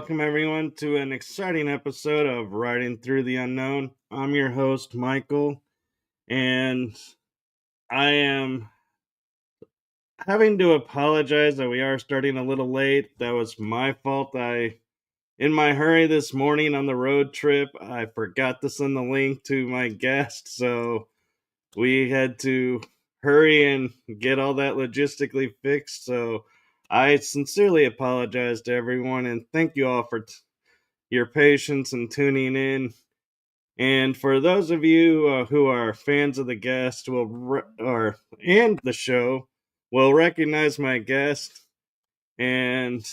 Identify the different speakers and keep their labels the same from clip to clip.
Speaker 1: welcome everyone to an exciting episode of Riding Through the Unknown. I'm your host, Michael, and I am having to apologize that we are starting a little late. That was my fault. In my hurry this morning on the road trip, I forgot to send the link to my guest, so we had to hurry and get all that logistically fixed. So I sincerely apologize to everyone, and thank you all for your patience and tuning in. And for those of you who are fans of the guest and the show, will recognize my guest. And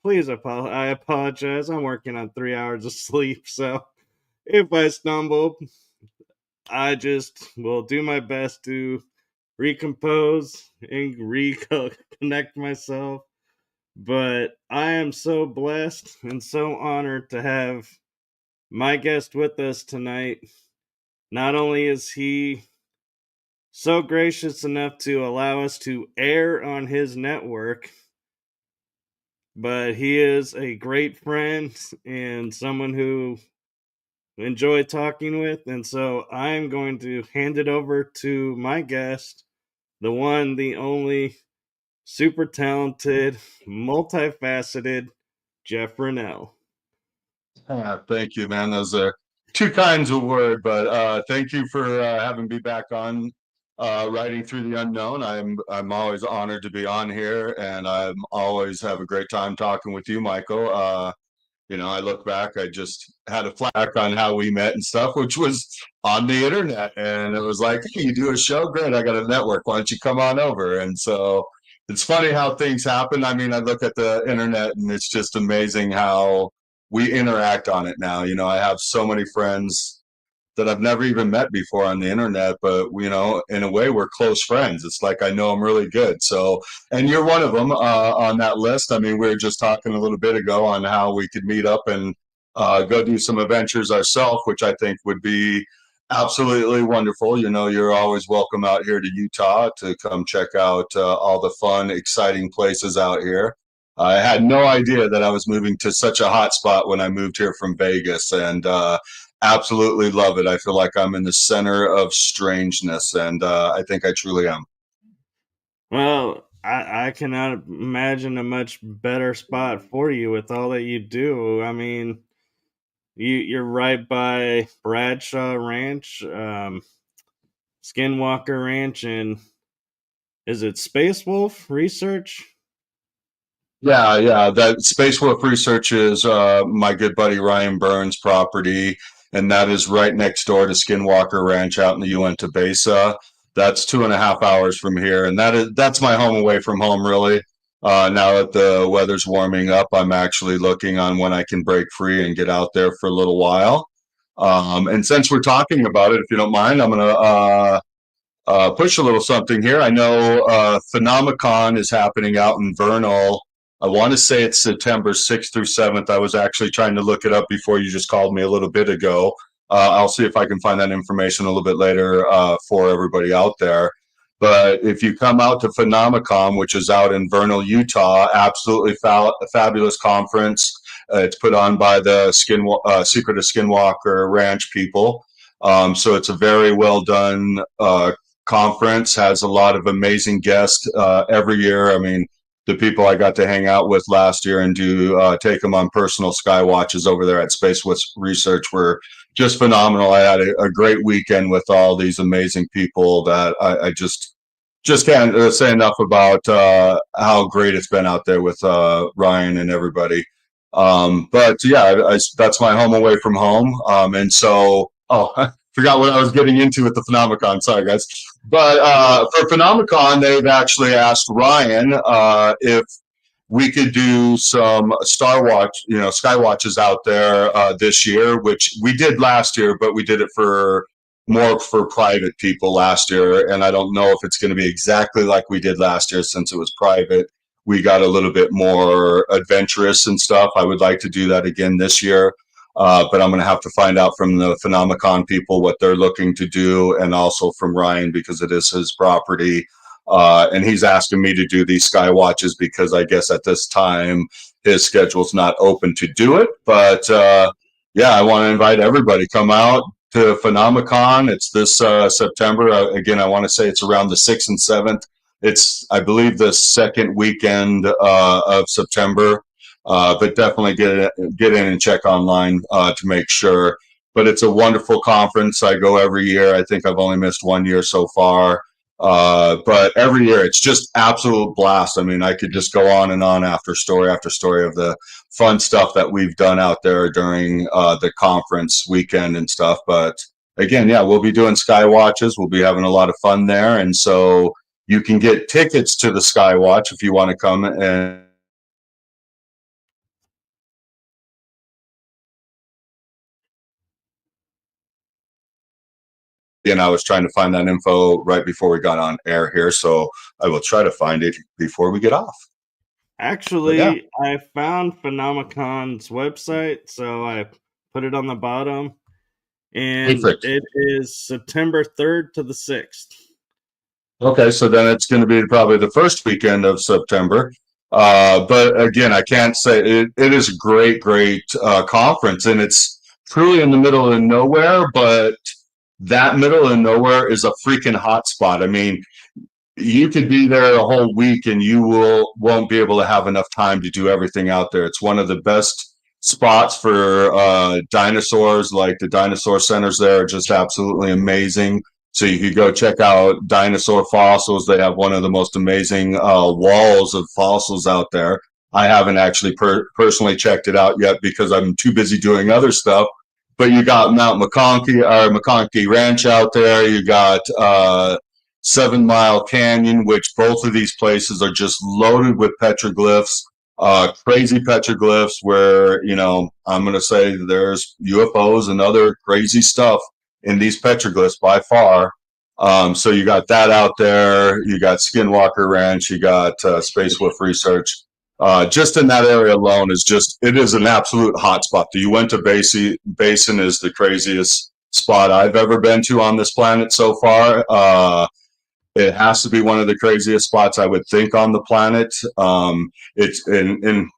Speaker 1: please I apologize. I'm working on 3 hours of sleep, so if I stumble, I just will do my best to recompose and reconnect myself. But I am so blessed and so honored to have my guest with us tonight. Not only is he so gracious enough to allow us to air on his network, but he is a great friend and someone who enjoy talking with. And so I'm going to hand it over to my guest, the one, the only, super talented, multifaceted Jeff Renel.
Speaker 2: Thank you, man. Those are two kinds of word, but thank you for having me back on Riding Through the Unknown. I'm always honored to be on here, and I'm always have a great time talking with you, Michael. I look back, I just had a flashback on how we met and stuff, which was on the internet, and it was like, hey, you do a show? Great, I got a network. Why don't you come on over? And so it's funny how things happen. I mean, I look at the internet, and it's just amazing how we interact on it now. I have so many friends that I've never even met before on the internet, but in a way, we're close friends. It's like I know them really good. So, and you're one of them on that list. I mean, we were just talking a little bit ago on how we could meet up and go do some adventures ourselves, which I think would be absolutely wonderful. You're always welcome out here to Utah to come check out all the fun, exciting places out here. I had no idea that I was moving to such a hot spot when I moved here from Vegas, and absolutely love it. I feel like I'm in the center of strangeness, and I think I truly am.
Speaker 1: Well, I cannot imagine a much better spot for you with all that you do. I mean, you're right by Bradshaw Ranch, Skinwalker Ranch, and is it Space Wolf Research?
Speaker 2: Yeah. That Space Wolf Research is my good buddy Ryan Burns' property, and that is right next door to Skinwalker Ranch out in the Uintah Basin. That's 2.5 hours from here, and that's my home away from home, really. Now that the weather's warming up, I'm actually looking on when I can break free and get out there for a little while. And since we're talking about it, if you don't mind, I'm gonna push a little something here. I know Phenomicon is happening out in Vernal. I want to say it's September 6th through 7th. I was actually trying to look it up before you just called me a little bit ago. I'll see if I can find that information a little bit later for everybody out there. But if you come out to Phenomicon, which is out in Vernal, Utah, absolutely fabulous conference. It's put on by the Secret of Skinwalker Ranch people. So it's a very well done conference, has a lot of amazing guests every year. I mean, the people I got to hang out with last year and do take them on personal sky watches over there at Space Research were just phenomenal. I had a great weekend with all these amazing people that I just can't say enough about how great it's been out there with Ryan and everybody. But yeah, that's my home away from home. And so, I forgot what I was getting into with the Phenomicon. Sorry, guys. But for Phenomicon, they've actually asked Ryan if we could do some sky watches out there this year, which we did last year, but we did it more for private people last year. And I don't know if it's going to be exactly like we did last year since it was private. We got a little bit more adventurous and stuff. I would like to do that again this year. But I'm going to have to find out from the Phenomicon people what they're looking to do, and also from Ryan because it is his property. And he's asking me to do these sky watches because I guess at this time his schedule's not open to do it. But yeah, I want to invite everybody. Come out to Phenomicon. It's this September. Again, I want to say it's around the 6th and 7th. It's, I believe, the second weekend of September. But definitely get in and check online to make sure. But it's a wonderful conference. I go every year. I think I've only missed 1 year so far. But every year it's just absolute blast. I mean, I could just go on and on after story of the fun stuff that we've done out there during the conference weekend and stuff. But again, yeah, we'll be doing sky watches. We'll be having a lot of fun there. And so you can get tickets to the sky watch if you want to come. And I was trying to find that info right before we got on air here, so I will try to find it before we get off.
Speaker 1: Actually, yeah. I found Phenomicon's website, so I put it on the bottom, and Perfect. It is September 3rd to the 6th.
Speaker 2: Okay, so then it's going to be probably the first weekend of September. But again, I can't say it is a great conference, and it's truly in the middle of nowhere, but that middle of nowhere is a freaking hotspot. I mean, you could be there a whole week and you won't be able to have enough time to do everything out there. It's one of the best spots for dinosaurs. Like the dinosaur centers there are just absolutely amazing. So you could go check out dinosaur fossils. They have one of the most amazing walls of fossils out there. I haven't actually personally checked it out yet because I'm too busy doing other stuff. But you got Mount McConkey Ranch out there. You got 7 Mile Canyon, which both of these places are just loaded with petroglyphs, crazy petroglyphs where, you know, I'm going to say there's UFOs and other crazy stuff in these petroglyphs by far. So you got that out there. You got Skinwalker Ranch. You got Space Wolf Research. Just in that area alone it is an absolute hotspot. The Uintah Basin is the craziest spot I've ever been to on this planet so far. It has to be one of the craziest spots I would think on the planet. It's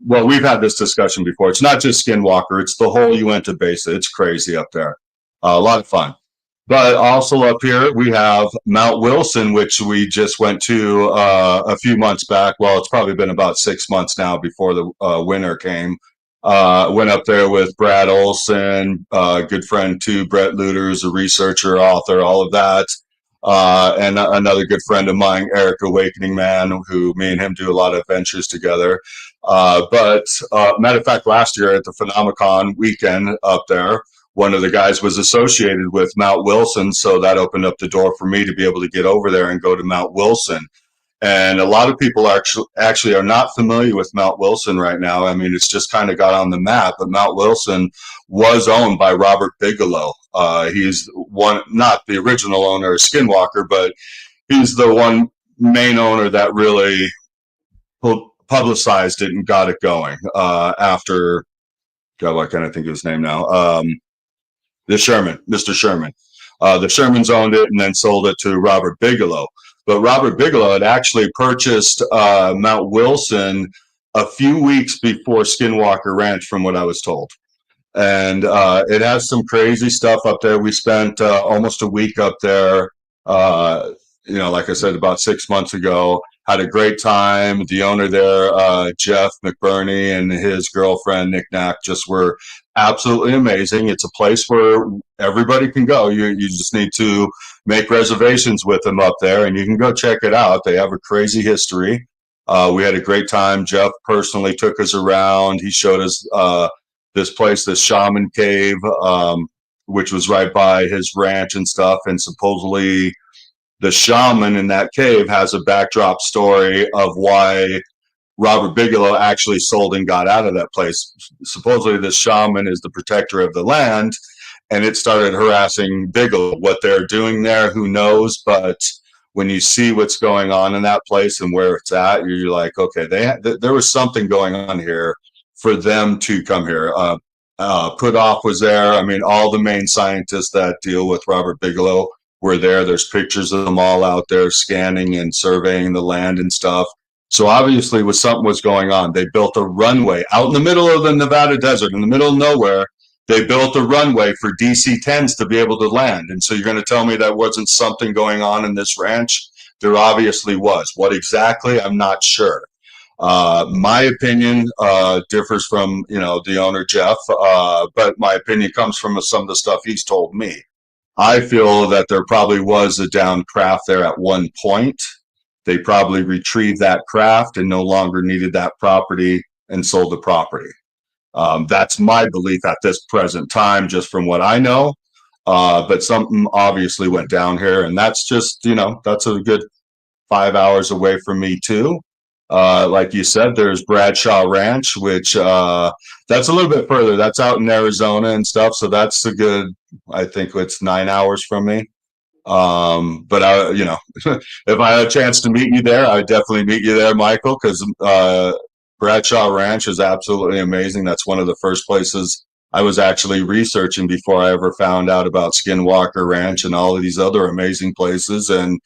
Speaker 2: well, we've had this discussion before. It's not just Skinwalker, it's the whole Uintah Basin. It's crazy up there. A lot of fun. But also up here, we have Mount Wilson, which we just went to a few months back. Well, it's probably been about 6 months now before the winter came. Went up there with Brad Olson, good friend too, Brett Luter's a researcher, author, all of that. And another good friend of mine, Eric Awakening Man, who me and him do a lot of adventures together. But matter of fact, last year at the Phenomicon weekend up there, one of the guys was associated with Mount Wilson, so that opened up the door for me to be able to get over there and go to Mount Wilson. And a lot of people actually are not familiar with Mount Wilson right now. I mean, it's just kind of got on the map, but Mount Wilson was owned by Robert Bigelow. He's not the original owner of Skinwalker, but he's the one main owner that really publicized it and got it going after, God, why can't I think of his name now? Mr. Sherman. The Shermans owned it and then sold it to Robert Bigelow. But Robert Bigelow had actually purchased Mount Wilson a few weeks before Skinwalker Ranch, from what I was told. And it has some crazy stuff up there. We spent almost a week up there, like I said, about 6 months ago. Had a great time. The owner there, Jeff McBurney, and his girlfriend, Nick Knack, just were absolutely amazing. It's a place where everybody can go. You just need to make reservations with them up there, and you can go check it out. They have a crazy history. We had a great time. Jeff personally took us around. He showed us this place, this shaman cave, which was right by his ranch and stuff, and supposedly the shaman in that cave has a backdrop story of why Robert Bigelow actually sold and got out of that place. Supposedly the shaman is the protector of the land, and it started harassing Bigelow. What they're doing there, who knows? But when you see what's going on in that place and where it's at, you're like, okay, there was something going on here for them to come here. Putoff was there. I mean, all the main scientists that deal with Robert Bigelow were there. There's pictures of them all out there scanning and surveying the land and stuff. So obviously something was going on. They built a runway out in the middle of the Nevada desert, in the middle of nowhere. They built a runway for DC-10s to be able to land. And so you're going to tell me that wasn't something going on in this ranch? There obviously was. What exactly? I'm not sure. My opinion differs from, the owner, Jeff, but my opinion comes from some of the stuff he's told me. I feel that there probably was a downed craft there at one point. They probably retrieved that craft and no longer needed that property and sold the property. That's my belief at this present time, just from what I know. But something obviously went down here, and that's just, that's a good 5 hours away from me too. Like you said, there's Bradshaw Ranch, which that's a little bit further. That's out in Arizona and stuff. So that's a good, I think it's 9 hours from me. But if I had a chance to meet you there, I would definitely meet you there, Michael, because Bradshaw Ranch is absolutely amazing. That's one of the first places I was actually researching before I ever found out about Skinwalker Ranch and all of these other amazing places. And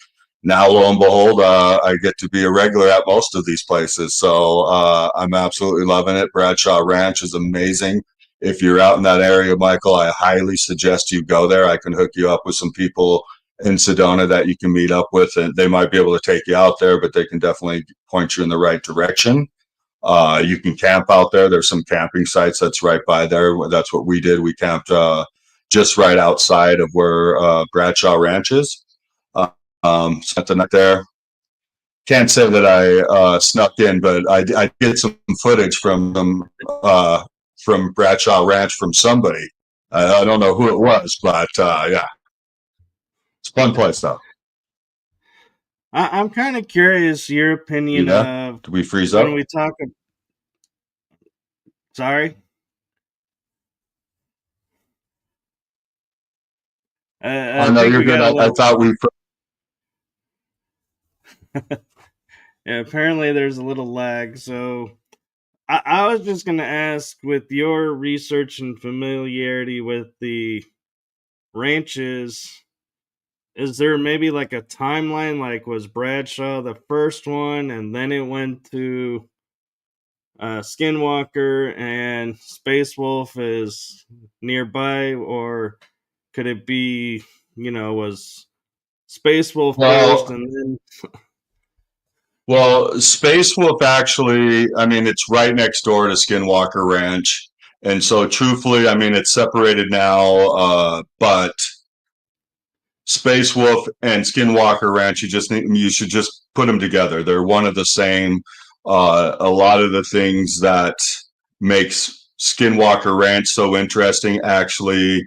Speaker 2: now, lo and behold, I get to be a regular at most of these places. So I'm absolutely loving it. Bradshaw Ranch is amazing. If you're out in that area, Michael, I highly suggest you go there. I can hook you up with some people in Sedona that you can meet up with, and they might be able to take you out there, but they can definitely point you in the right direction. You can camp out there. There's some camping sites that's right by there. That's what we did. We camped just right outside of where Bradshaw Ranch is. Spent the night there. Can't say that I snuck in, but I did some footage from Bradshaw Ranch from somebody. I don't know who it was, but yeah. It's a fun place, though.
Speaker 1: I'm kind of curious your opinion of.
Speaker 2: Did we freeze up?
Speaker 1: When we talk. Sorry.
Speaker 2: No, you're good. I thought we.
Speaker 1: Yeah, apparently there's a little lag. So I was just going to ask, with your research and familiarity with the ranches, is there maybe like a timeline? Like, was Bradshaw the first one, and then it went to Skinwalker, and Space Wolf is nearby? Or could it be, was Space Wolf first and then...
Speaker 2: Well, Space Wolf actually, it's right next door to Skinwalker Ranch. And so truthfully, it's separated now, but Space Wolf and Skinwalker Ranch, you should just put them together. They're one of the same. A lot of the things that makes Skinwalker Ranch so interesting actually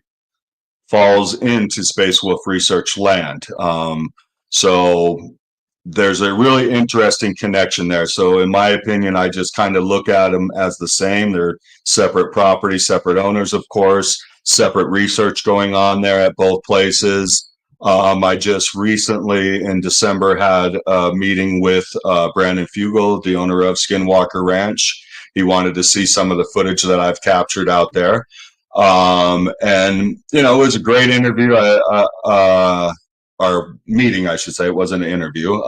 Speaker 2: falls into Space Wolf research land. So there's a really interesting connection there. So in my opinion, I just kind of look at them as the same. They're separate properties, separate owners, of course, separate research going on there at both places. I just recently in December had a meeting with Brandon Fugel, the owner of Skinwalker Ranch. He wanted to see some of the footage that I've captured out there. And, it was a great interview. Our meeting, I should say. It wasn't an interview,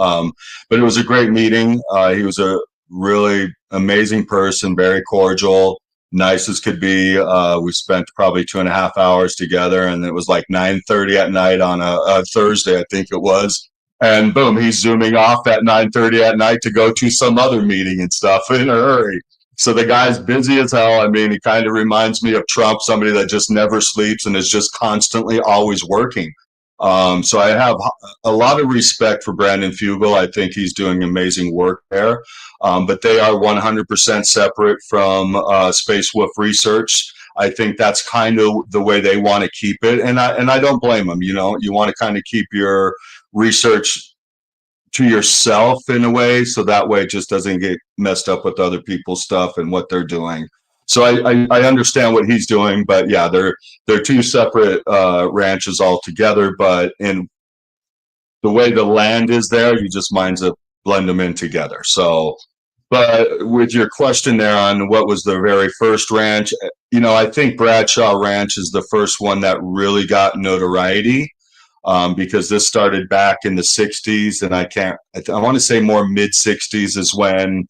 Speaker 2: but it was a great meeting. He was a really amazing person, very cordial, nice as could be. We spent probably 2.5 hours together, and it was like 9:30 at night on a Thursday, I think it was. And boom, he's zooming off at 9:30 at night to go to some other meeting and stuff in a hurry. So the guy's busy as hell. He kind of reminds me of Trump, somebody that just never sleeps and is just constantly always working. So I have a lot of respect for Brandon Fugel. I think he's doing amazing work there. But they are 100% separate from Space Wolf Research. I think that's kind of the way they want to keep it. And I don't blame them. You want to kind of keep your research to yourself in a way, so that way it just doesn't get messed up with other people's stuff and what they're doing. So I understand what he's doing, but yeah, they're two separate ranches altogether. But in the way the land is there, you just might as well blend them in together. So, but with your question there on what was the very first ranch, I think Bradshaw Ranch is the first one that really got notoriety. because this started back in the 60s, and I want to say more mid 60s is when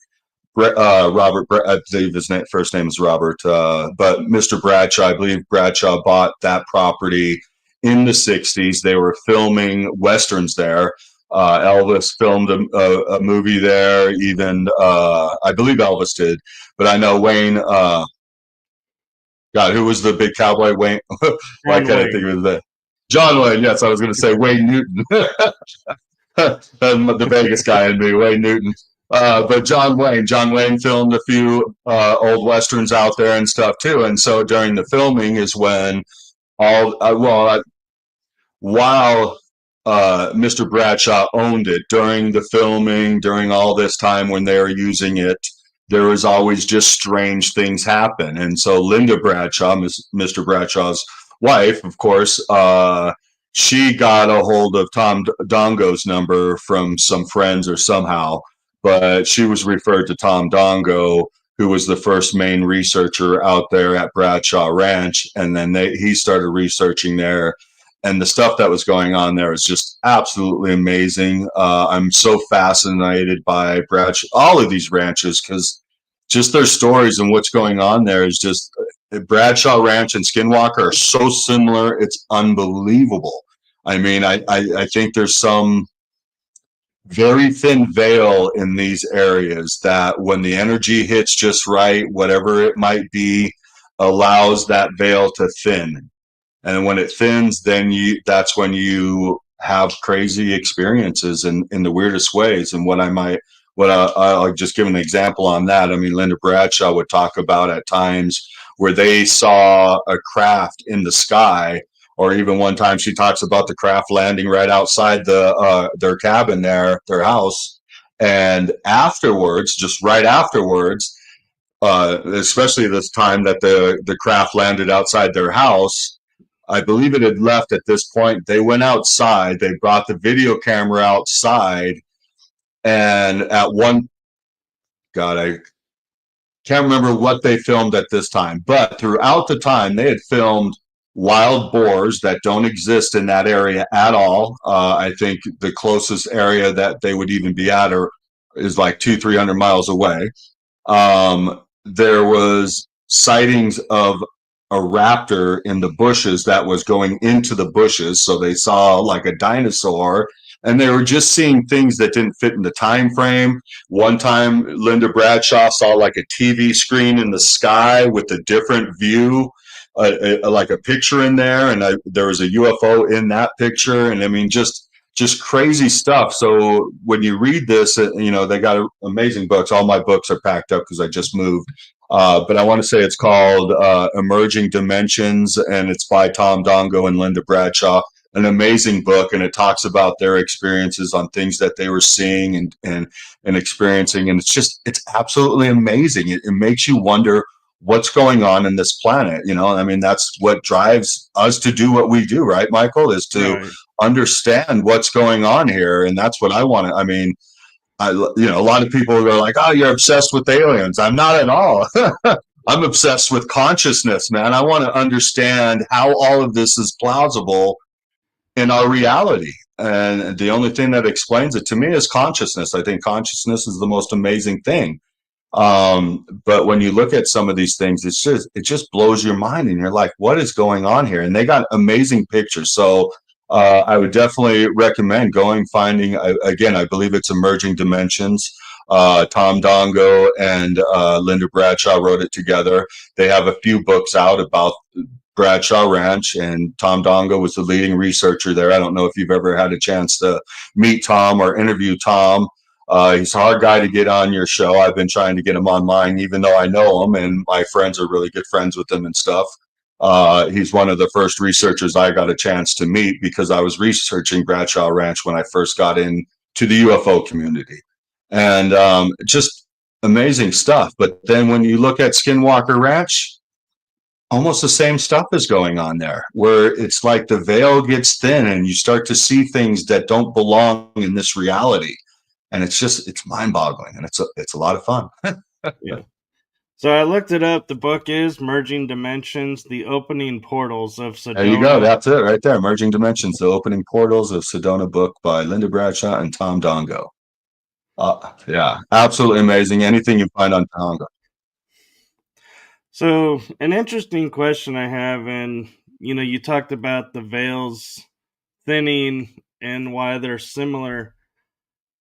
Speaker 2: Robert, I believe his first name is Robert, but Mr. Bradshaw, I believe Bradshaw bought that property in the 60s. They were filming Westerns there. Elvis filmed a movie there, even, I believe Elvis did, but I know Wayne, God, who was the big cowboy? Wayne, why can't I think of the John Wayne, yes, I was going to say Wayne Newton. The Vegas guy in me, Wayne Newton. But John Wayne filmed a few old westerns out there and stuff too. And so during the filming is when while Mr. Bradshaw owned it, during the filming, during all this time when they were using it, there was always just strange things happen. And so Linda Bradshaw, Mr. Bradshaw's wife, of course, she got a hold of Tom Dongo's number from some friends or somehow, but she was referred to Tom Dongo, who was the first main researcher out there at Bradshaw Ranch. And then he started researching there. And the stuff that was going on there is just absolutely amazing. I'm so fascinated by all of these ranches, because just their stories and what's going on there is just, Bradshaw Ranch and Skinwalker are so similar. It's unbelievable. I mean, I think there's some very thin veil in these areas that when the energy hits just right, whatever it might be, allows that veil to thin. And when it thins, then that's when you have crazy experiences in the weirdest ways. And I'll just give an example on that. I mean, Linda Bradshaw would talk about at times where they saw a craft in the sky, or even one time she talks about the craft landing right outside their cabin there, their house. And afterwards, just right afterwards, especially this time that the craft landed outside their house, I believe it had left at this point. They went outside. They brought the video camera outside. And at I can't remember what they filmed at this time. But throughout the time, they had filmed wild boars that don't exist in that area at all. I think the closest area that they would even be at is like 200-300 miles away. There was sightings of a raptor in the bushes that was going into the bushes. So they saw like a dinosaur, and they were just seeing things that didn't fit in the time frame. One time, Linda Bradshaw saw like a TV screen in the sky with a different view, like a picture in there, and there was a UFO in that picture. And I mean, just crazy stuff. So when you read this, they got amazing books. All my books are packed up because I just moved. But I want to say it's called Emerging Dimensions, and it's by Tom Dongo and Linda Bradshaw. An amazing book, and it talks about their experiences on things that they were seeing and experiencing. And it's absolutely amazing. It makes you wonder what's going on in this planet. I mean, that's what drives us to do what we do, right, Michael, is to understand what's going on here. And that's what I want to, I mean, a lot of people are like, oh, you're obsessed with aliens. I'm not at all. I'm obsessed with consciousness, man. I want to understand how all of this is plausible in our reality. And the only thing that explains it to me is consciousness. I think consciousness is the most amazing thing. But when you look at some of these things, it just blows your mind, and you're like, what is going on here? And they got amazing pictures. So I would definitely recommend finding, again, I believe it's Emerging Dimensions. Tom Dongo and Linda Bradshaw wrote it together. They have a few books out about Bradshaw Ranch, and Tom Dongo was the leading researcher there. I don't know if you've ever had a chance to meet Tom or interview Tom. He's a hard guy to get on your show. I've been trying to get him on mine, even though I know him and my friends are really good friends with him and stuff. He's one of the first researchers I got a chance to meet because I was researching Bradshaw Ranch when I first got into the UFO community. And just amazing stuff. But then when you look at Skinwalker Ranch, almost the same stuff is going on there, where it's like the veil gets thin and you start to see things that don't belong in this reality. And it's mind-boggling, and it's a lot of fun.
Speaker 1: Yeah. So I looked it up. The book is Merging Dimensions, The Opening Portals of
Speaker 2: There you go.
Speaker 1: Sedona.
Speaker 2: That's it right there. Emerging Dimensions, The Opening Portals of Sedona book by Linda Bradshaw and Tom Dongo. Yeah, absolutely amazing. Anything you find on Dongo.
Speaker 1: So an interesting question I have, and you talked about the veils thinning and why they're similar.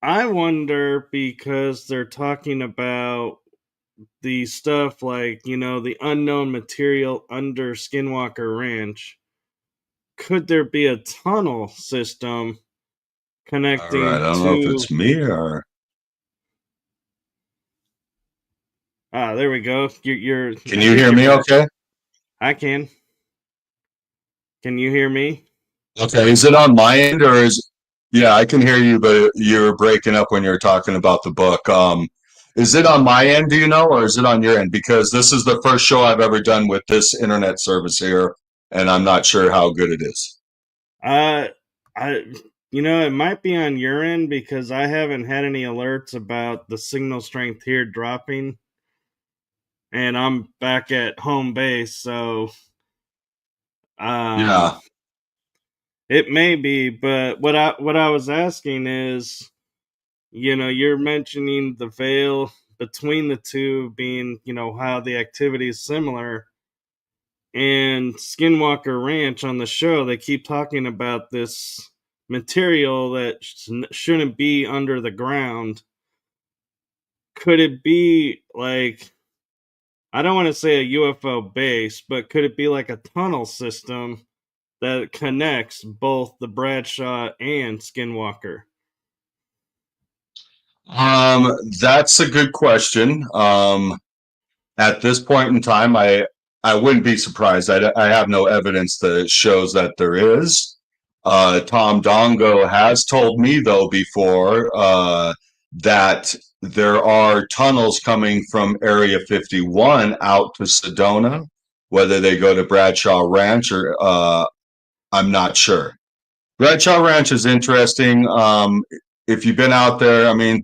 Speaker 1: I wonder because they're talking about the stuff like, the unknown material under Skinwalker Ranch. Could there be a tunnel system
Speaker 2: All right. I
Speaker 1: connecting
Speaker 2: don't know if
Speaker 1: to?
Speaker 2: it's me or
Speaker 1: There we go. You're
Speaker 2: can
Speaker 1: I
Speaker 2: you
Speaker 1: think
Speaker 2: hear
Speaker 1: you're
Speaker 2: me
Speaker 1: back.
Speaker 2: okay?
Speaker 1: I can. Can you hear me?
Speaker 2: Okay. Is it on my end or is yeah, I can hear you, but you're breaking up when you're talking about the book. Is it on my end, do you know, or is it on your end? Because this is the first show I've ever done with this internet service here, and I'm not sure how good it is.
Speaker 1: Uh, I, it might be on your end because I haven't had any alerts about the signal strength here dropping, and I'm back at home base, so um,
Speaker 2: Yeah.
Speaker 1: it may be. But what I was asking is, you're mentioning the veil between the two being, how the activity is similar. And Skinwalker Ranch on the show, they keep talking about this material that shouldn't be under the ground. Could it be like, I don't want to say a UFO base, but could it be like a tunnel system that connects both the Bradshaw and Skinwalker?
Speaker 2: That's a good question. At this point in time, I wouldn't be surprised. I have no evidence that shows that there is. Tom Dongo has told me though before that there are tunnels coming from Area 51 out to Sedona. Whether they go to Bradshaw Ranch or I'm not sure. Bradshaw Ranch is interesting. If you've been out there, I mean,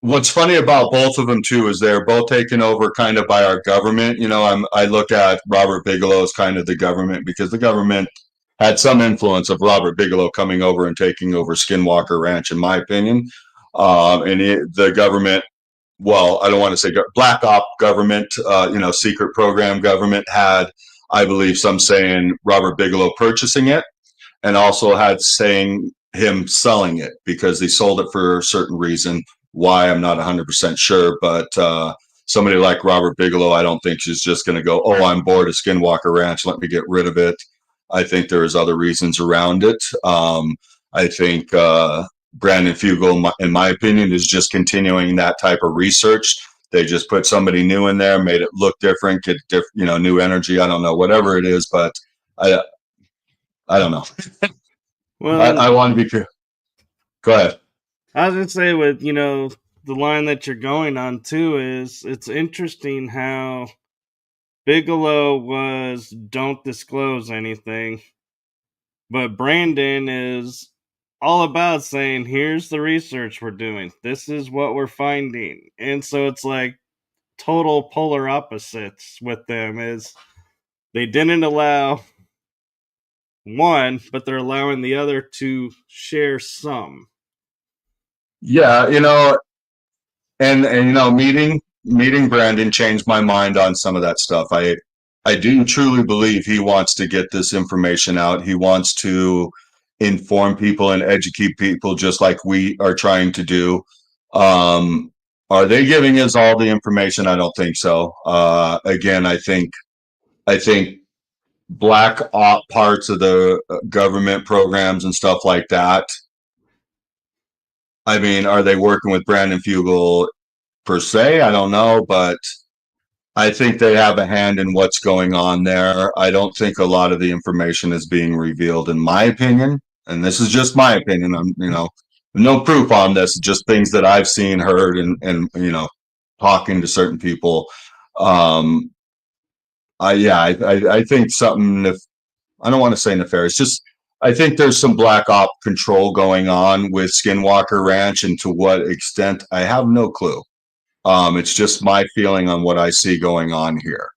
Speaker 2: what's funny about both of them too is they're both taken over kind of by our government. I look at Robert Bigelow as kind of the government because the government had some influence of Robert Bigelow coming over and taking over Skinwalker Ranch, in my opinion. The government, well, I don't want to say black op government, secret program government had, I believe, some saying Robert Bigelow purchasing it and also had saying him selling it because he sold it for a certain reason. Why, I'm not 100% sure, but somebody like Robert Bigelow, I don't think is just going to go, oh, I'm bored of Skinwalker Ranch, let me get rid of it. I think there's other reasons around it. I think Brandon Fugel, in my opinion, is just continuing that type of research. They just put somebody new in there, made it look different, get new energy. I don't know, whatever it is, but I I don't know.
Speaker 1: Well,
Speaker 2: I want to be. Go ahead.
Speaker 1: I was gonna say with the line that you're going on too is it's interesting how Bigelow was don't disclose anything, but Brandon is all about saying here's the research we're doing. This is what we're finding. And so it's like total polar opposites with them is they didn't allow one, but they're allowing the other to share some.
Speaker 2: Yeah, and meeting Brandon changed my mind on some of that stuff. I do truly believe he wants to get this information out. He wants to inform people and educate people just like we are trying to do. Are they giving us all the information? I don't think so. Again, I think black op parts of the government programs and stuff like that. I mean, are they working with Brandon Fugel per se? I don't know, but I think they have a hand in what's going on there. I don't think a lot of the information is being revealed, in my opinion. And this is just my opinion. I'm, no proof on this, just things that I've seen, heard, and talking to certain people. Um, I think something. If I don't want to say nefarious, just I think there's some black op control going on with Skinwalker Ranch, and to what extent, I have no clue. It's just my feeling on what I see going on here.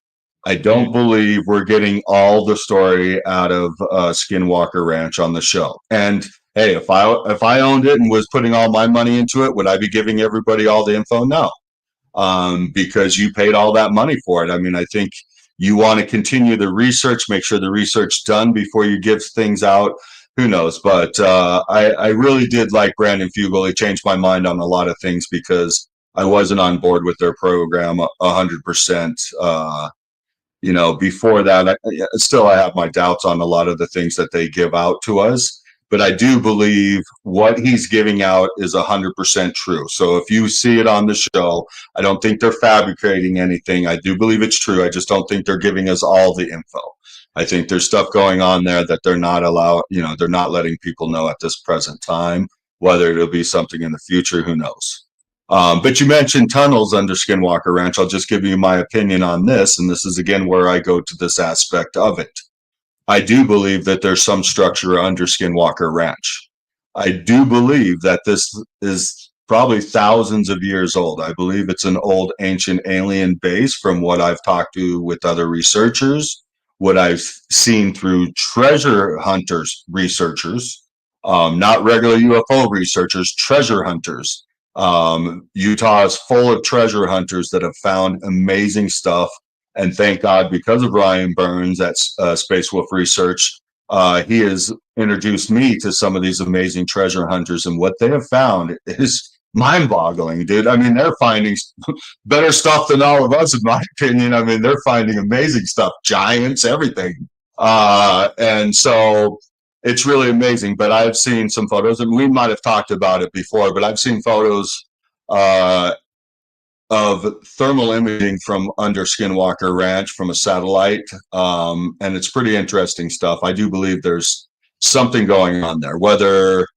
Speaker 2: I don't believe we're getting all the story out of Skinwalker Ranch on the show. And hey, if I owned it and was putting all my money into it, would I be giving everybody all the info? No, because you paid all that money for it. I mean, I think you want to continue the research, make sure the research done before you give things out. Who knows? But I really did like Brandon Fugel. He changed my mind on a lot of things because I wasn't on board with their program 100%. Before that, I have my doubts on a lot of the things that they give out to us. But I do believe what he's giving out is 100% true. So if you see it on the show, I don't think they're fabricating anything. I do believe it's true. I just don't think they're giving us all the info. I think there's stuff going on there that they're not they're not letting people know at this present time. Whether it'll be something in the future, who knows? But you mentioned tunnels under Skinwalker Ranch. I'll just give you my opinion on this, and this is again where I go to this aspect of it. I do believe that there's some structure under Skinwalker Ranch. I do believe that this is probably thousands of years old. I believe it's an old ancient alien base from what I've talked to with other researchers, what I've seen through treasure hunters researchers, not regular UFO researchers, treasure hunters. Utah is full of treasure hunters that have found amazing stuff. And thank God, because of Ryan Burns at Space Wolf Research, he has introduced me to some of these amazing treasure hunters. And what they have found is mind-boggling, dude. I mean, they're finding better stuff than all of us, in my opinion. I mean, they're finding amazing stuff, giants, everything. And so it's really amazing. But I've seen some photos, and we might have talked about it before, but I've seen photos of thermal imaging from under Skinwalker Ranch from a satellite. And it's pretty interesting stuff. I do believe there's something going on there, whether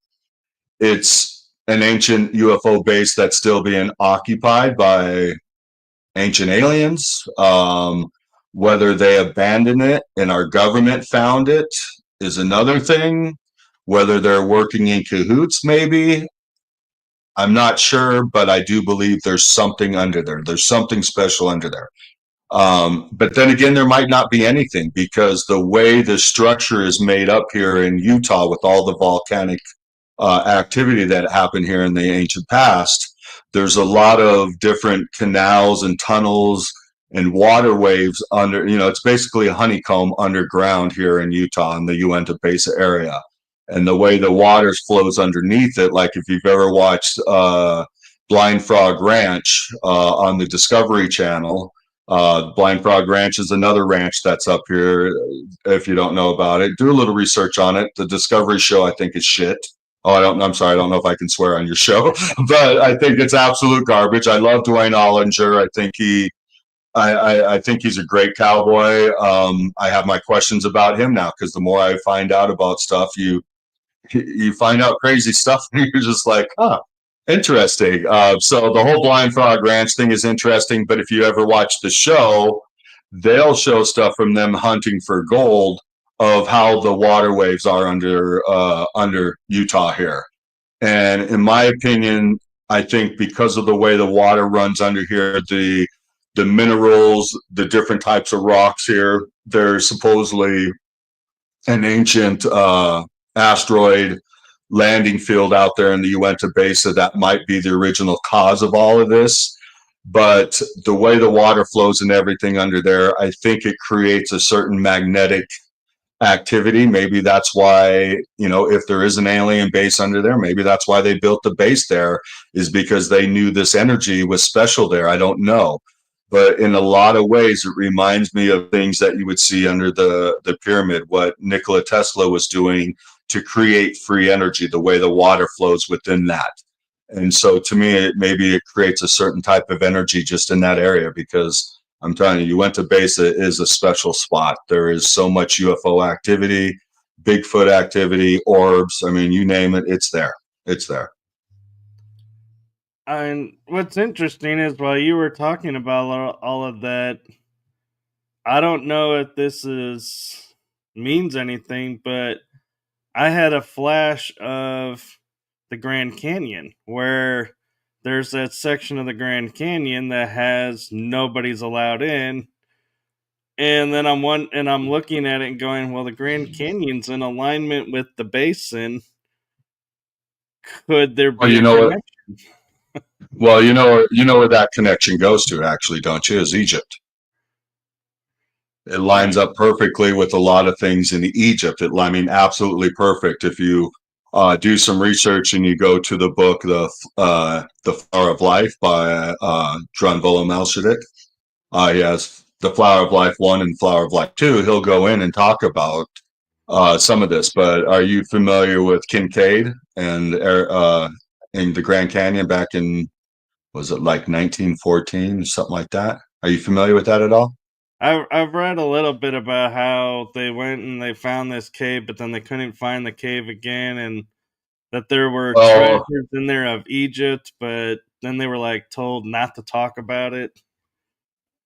Speaker 2: it's an ancient UFO base that's still being occupied by ancient aliens, whether they abandoned it and our government found it is another thing, whether they're working in cahoots, maybe. I'm not sure, but I do believe there's something under there. There's something special under there. But then again, there might not be anything because the way the structure is made up here in Utah with all the volcanic activity that happened here in the ancient past, there's a lot of different canals and tunnels and water waves under, it's basically a honeycomb underground here in Utah in the Uintah Basin area. And the way the water flows underneath it, like if you've ever watched Blind Frog Ranch on the Discovery Channel, Blind Frog Ranch is another ranch that's up here. If you don't know about it, do a little research on it. The Discovery show, I think, is shit. Oh, I'm sorry. I don't know if I can swear on your show, but I think it's absolute garbage. I love Dwayne Ollinger. I think he's a great cowboy. I have my questions about him now because the more I find out about stuff, you find out crazy stuff, and you're just like, huh, interesting. So the whole Blind Frog Ranch thing is interesting, but if you ever watch the show, they'll show stuff from them hunting for gold of how the water waves are under Utah here. And in my opinion, I think because of the way the water runs under here, the minerals, the different types of rocks here, there's supposedly an ancient asteroid landing field out there in the Uintah Basin that might be the original cause of all of this. But the way the water flows and everything under there, I think it creates a certain magnetic activity. Maybe that's why, if there is an alien base under there, maybe that's why they built the base there, is because they knew this energy was special there. I don't know. But in a lot of ways, it reminds me of things that you would see under the pyramid, what Nikola Tesla was doing to create free energy, the way the water flows within that. And so to me, maybe it creates a certain type of energy just in that area, because I'm telling you, Uintah Basin is a special spot. There is so much UFO activity, Bigfoot activity, orbs. I mean, you name it, it's there. It's there.
Speaker 1: And what's interesting is while you were talking about all of that, I don't know if this means anything, but I had a flash of the Grand Canyon where there's that section of the Grand Canyon that has nobody's allowed in. And then I'm looking at it and going, well, the Grand Canyon's in alignment with the basin. Could there
Speaker 2: Well,
Speaker 1: be
Speaker 2: you
Speaker 1: a
Speaker 2: know what?
Speaker 1: connection?
Speaker 2: Well, you know where that connection goes to, actually, don't you? Is Egypt. It lines
Speaker 1: Right.
Speaker 2: up perfectly with a lot of things in Egypt. I mean, absolutely perfect. If you do some research and you go to the book, the Flower of Life by Drunvalo Melchizedek, he has the Flower of Life 1 and Flower of Life 2. He'll go in and talk about some of this. But are you familiar with Kincaid and in the Grand Canyon back in, was it like 1914, something like that? Are you familiar with that at all?
Speaker 1: I've read a little bit about how they went and they found this cave, but then they couldn't find the cave again, and that there were
Speaker 2: Well,
Speaker 1: treasures in there of Egypt, but then they were like told not to talk about it.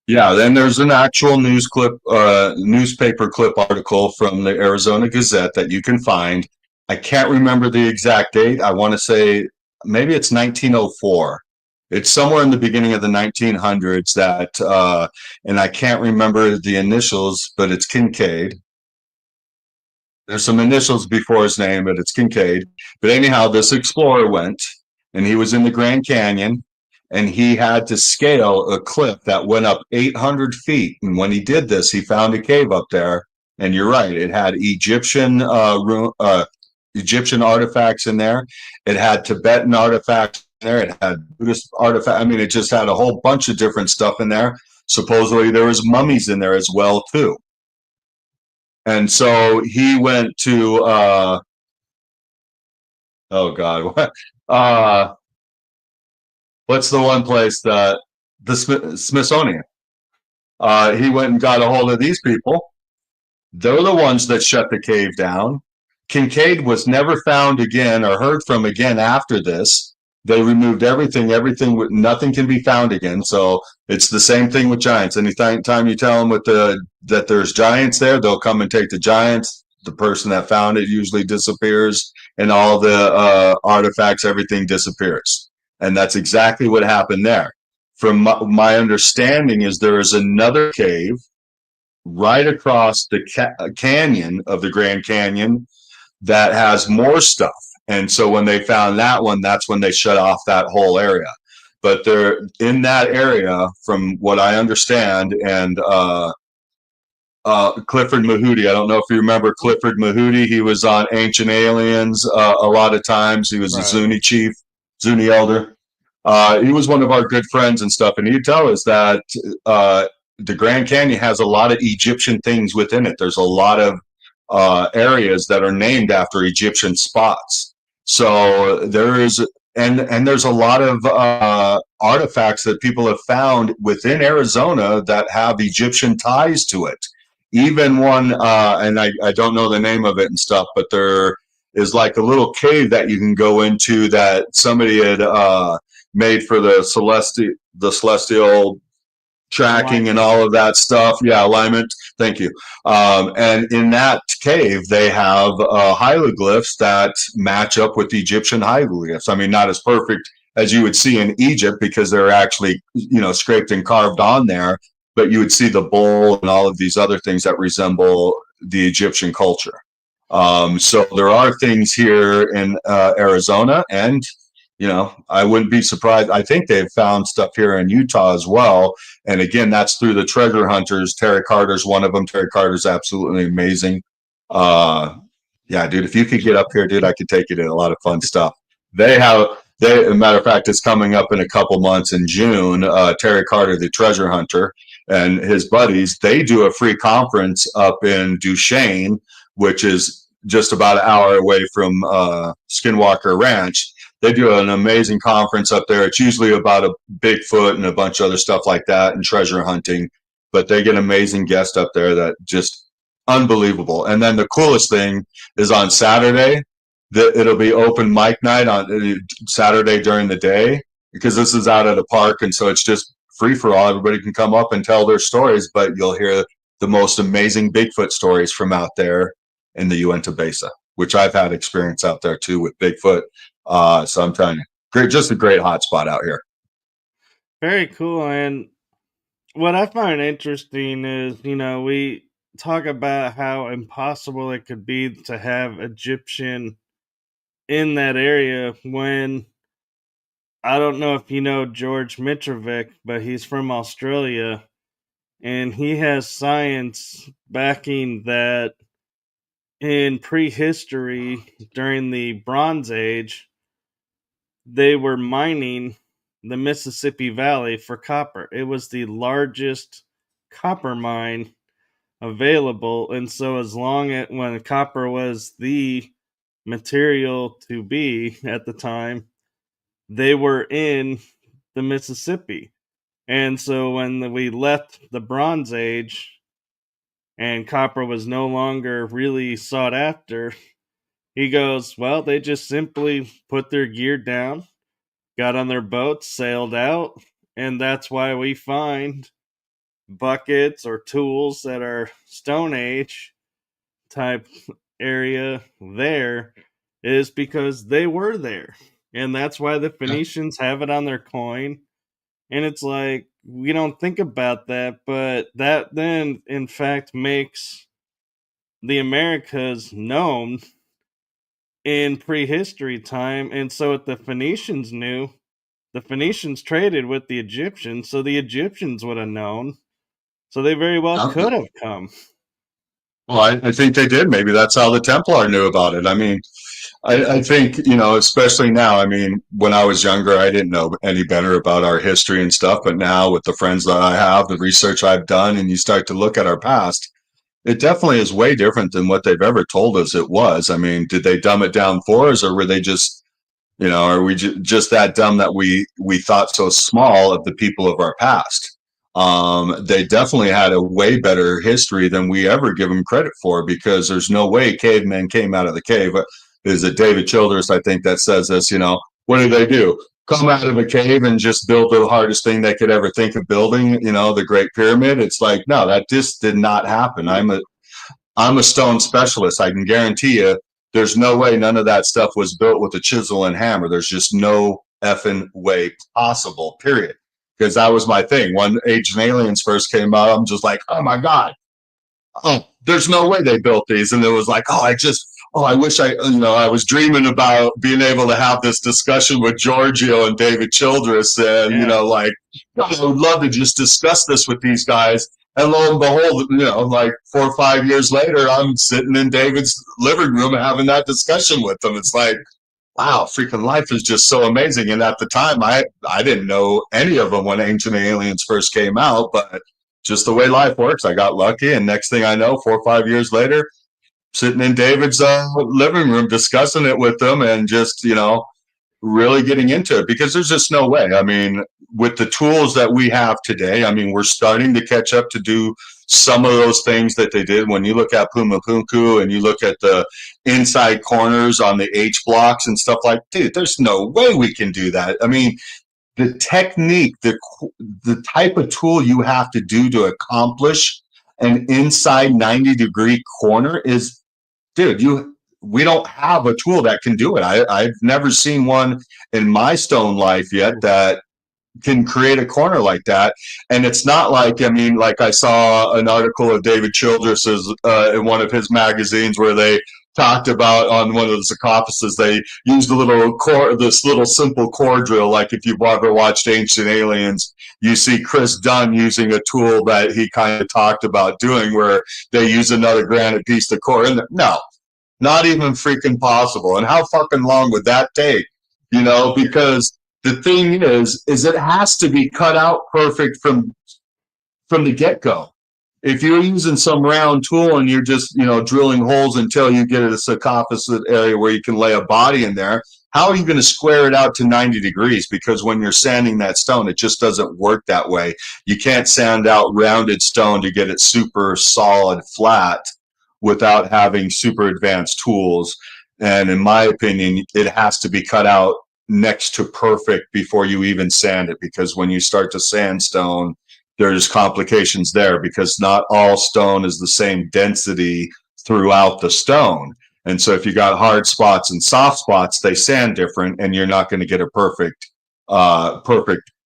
Speaker 2: yeah, then there's an actual newspaper clip article from the Arizona Gazette that you can find. I can't remember the exact date. I want to say maybe it's 1904. It's somewhere in the beginning of the 1900s and I can't remember the initials, but it's Kincaid. There's some initials before his name, but it's Kincaid. But anyhow, this explorer went and he was in the Grand Canyon and he had to scale a cliff that went up 800 feet. And when he did this, he found a cave up there. And you're right, it had Egyptian artifacts in there. It had Tibetan artifacts in there. It had Buddhist artifacts. I mean, it just had a whole bunch of different stuff in there. Supposedly there was mummies in there as well too. And so he went to oh god, uh what's the one place that the Smithsonian. He went and got a hold of these people. They're the ones that shut the cave down. Kincaid was never found again or heard from again after this. They removed everything. Nothing can be found again. So it's the same thing with giants. Anytime you tell them that there's giants there, they'll come and take the giants. The person that found it usually disappears, and all the artifacts, everything disappears. And that's exactly what happened there. From my understanding, is there is another cave right across the canyon of the Grand Canyon that has more stuff. And so when they found that one, that's when they shut off that whole area. But they're in that area, from what I understand, and Clifford Mahooty. I don't know if you remember Clifford Mahooty. He was on Ancient Aliens a lot of times. He was a Zuni chief, Zuni elder. He was one of our good friends and stuff, and he'd tell us that the Grand Canyon has a lot of Egyptian things within it. There's a lot of areas that are named after Egyptian spots. So there's a lot of artifacts that people have found within Arizona that have Egyptian ties to it. Even one, and I don't know the name of it and stuff, but there is like a little cave that you can go into that somebody had made for the celestial tracking and all of that stuff. Yeah, alignment. Thank you. And in that cave, they have hieroglyphs that match up with the Egyptian hieroglyphs. I mean, not as perfect as you would see in Egypt because they're actually, scraped and carved on there, but you would see the bull and all of these other things that resemble the Egyptian culture. So there are things here in Arizona, and I wouldn't be surprised. I think they've found stuff here in Utah as well. And again, that's through the treasure hunters. Terry Carter's one of them. Terry Carter's absolutely amazing. Yeah, dude, if you could get up here, dude, I could take you to a lot of fun stuff. As a matter of fact, it's coming up in a couple months in June. Terry Carter, the treasure hunter, and his buddies, they do a free conference up in Duchesne, which is just about an hour away from Skinwalker Ranch. They do an amazing conference up there. It's usually about a Bigfoot and a bunch of other stuff like that and treasure hunting, but they get amazing guests up there that just unbelievable. And then the coolest thing is on Saturday, it'll be open mic night on Saturday during the day, because this is out at a park. And so it's just free for all. Everybody can come up and tell their stories, but you'll hear the most amazing Bigfoot stories from out there in the Uintah Basin, which I've had experience out there too with Bigfoot. So I'm telling you, just a great hot spot out here.
Speaker 1: Very cool. And what I find interesting is, we talk about how impossible it could be to have Egyptian in that area when I don't know if you know George Mitrovic, but he's from Australia and he has science backing that in prehistory during the Bronze Age, they were mining the Mississippi Valley for copper. It was the largest copper mine available, and so as long as when copper was the material to be at the time, they were in the Mississippi. And so when we left the Bronze Age and copper was no longer really sought after, he goes, well, they just simply put their gear down, got on their boats, sailed out, and that's why we find buckets or tools that are Stone Age type area there is because they were there. And that's why the Phoenicians have it on their coin. And it's like, we don't think about that, but that then, in fact, makes the Americas known in prehistory time. And so, what the Phoenicians knew, the Phoenicians traded with the Egyptians, so the Egyptians would have known. So, they very well could have come.
Speaker 2: Well, I think they did. Maybe that's how the Templar knew about it. I mean, I think, especially now, I mean, when I was younger, I didn't know any better about our history and stuff. But now with the friends that I have, the research I've done, and you start to look at our past, it definitely is way different than what they've ever told us it was. I mean, did they dumb it down for us, or were they just, are we just that dumb that we thought so small of the people of our past? They definitely had a way better history than we ever give them credit for, because there's no way cavemen came out of the cave. Is it David Childress, I think, that says this, what did they do? Come out of a cave and just build the hardest thing they could ever think of building, the Great Pyramid? It's like, no, that just did not happen. I'm a stone specialist. I can guarantee you there's no way none of that stuff was built with a chisel and hammer. There's just no effing way possible, period. Because that was my thing. When Ancient Aliens first came out, I'm just like, oh my God. Oh, there's no way they built these. And it was like, I wish I was dreaming about being able to have this discussion with Giorgio and David Childress. And, God, I would love to just discuss this with these guys. And lo and behold, like 4 or 5 years later, I'm sitting in David's living room having that discussion with them. It's like, wow, freaking life is just so amazing. And at the time, I didn't know any of them when Ancient Aliens first came out, but just the way life works, I got lucky. And next thing I know, 4 or 5 years later, sitting in David's living room discussing it with them and just, really getting into it, because there's just no way. I mean, with the tools that we have today, I mean, we're starting to catch up to do some of those things that they did. When you look at Pumapunku and you look at the inside corners on the H blocks and stuff, like, dude, there's no way we can do that. I mean, the technique, the type of tool you have to do to accomplish an inside 90-degree corner is, dude, we don't have a tool that can do it. I've never seen one in my stone life yet that can create a corner like that. And it's not like, I mean, like I saw an article of David Childress's in one of his magazines where they talked about on one of the sarcophaguses, they used this little simple core drill. Like if you've ever watched Ancient Aliens, you see Chris Dunn using a tool that he kind of talked about doing, where they use another granite piece to core in there. No, not even freaking possible. And how fucking long would that take? Because the thing is it has to be cut out perfect from the get-go. If you're using some round tool and you're just, drilling holes until you get a sarcophagus area where you can lay a body in there, how are you going to square it out to 90 degrees? Because when you're sanding that stone, it just doesn't work that way. You can't sand out rounded stone to get it super solid flat without having super advanced tools. And in my opinion, it has to be cut out next to perfect before you even sand it, because when you start to sand stone, there's complications there, because not all stone is the same density throughout the stone. And so if you got hard spots and soft spots, they sand different, and you're not going to get a perfect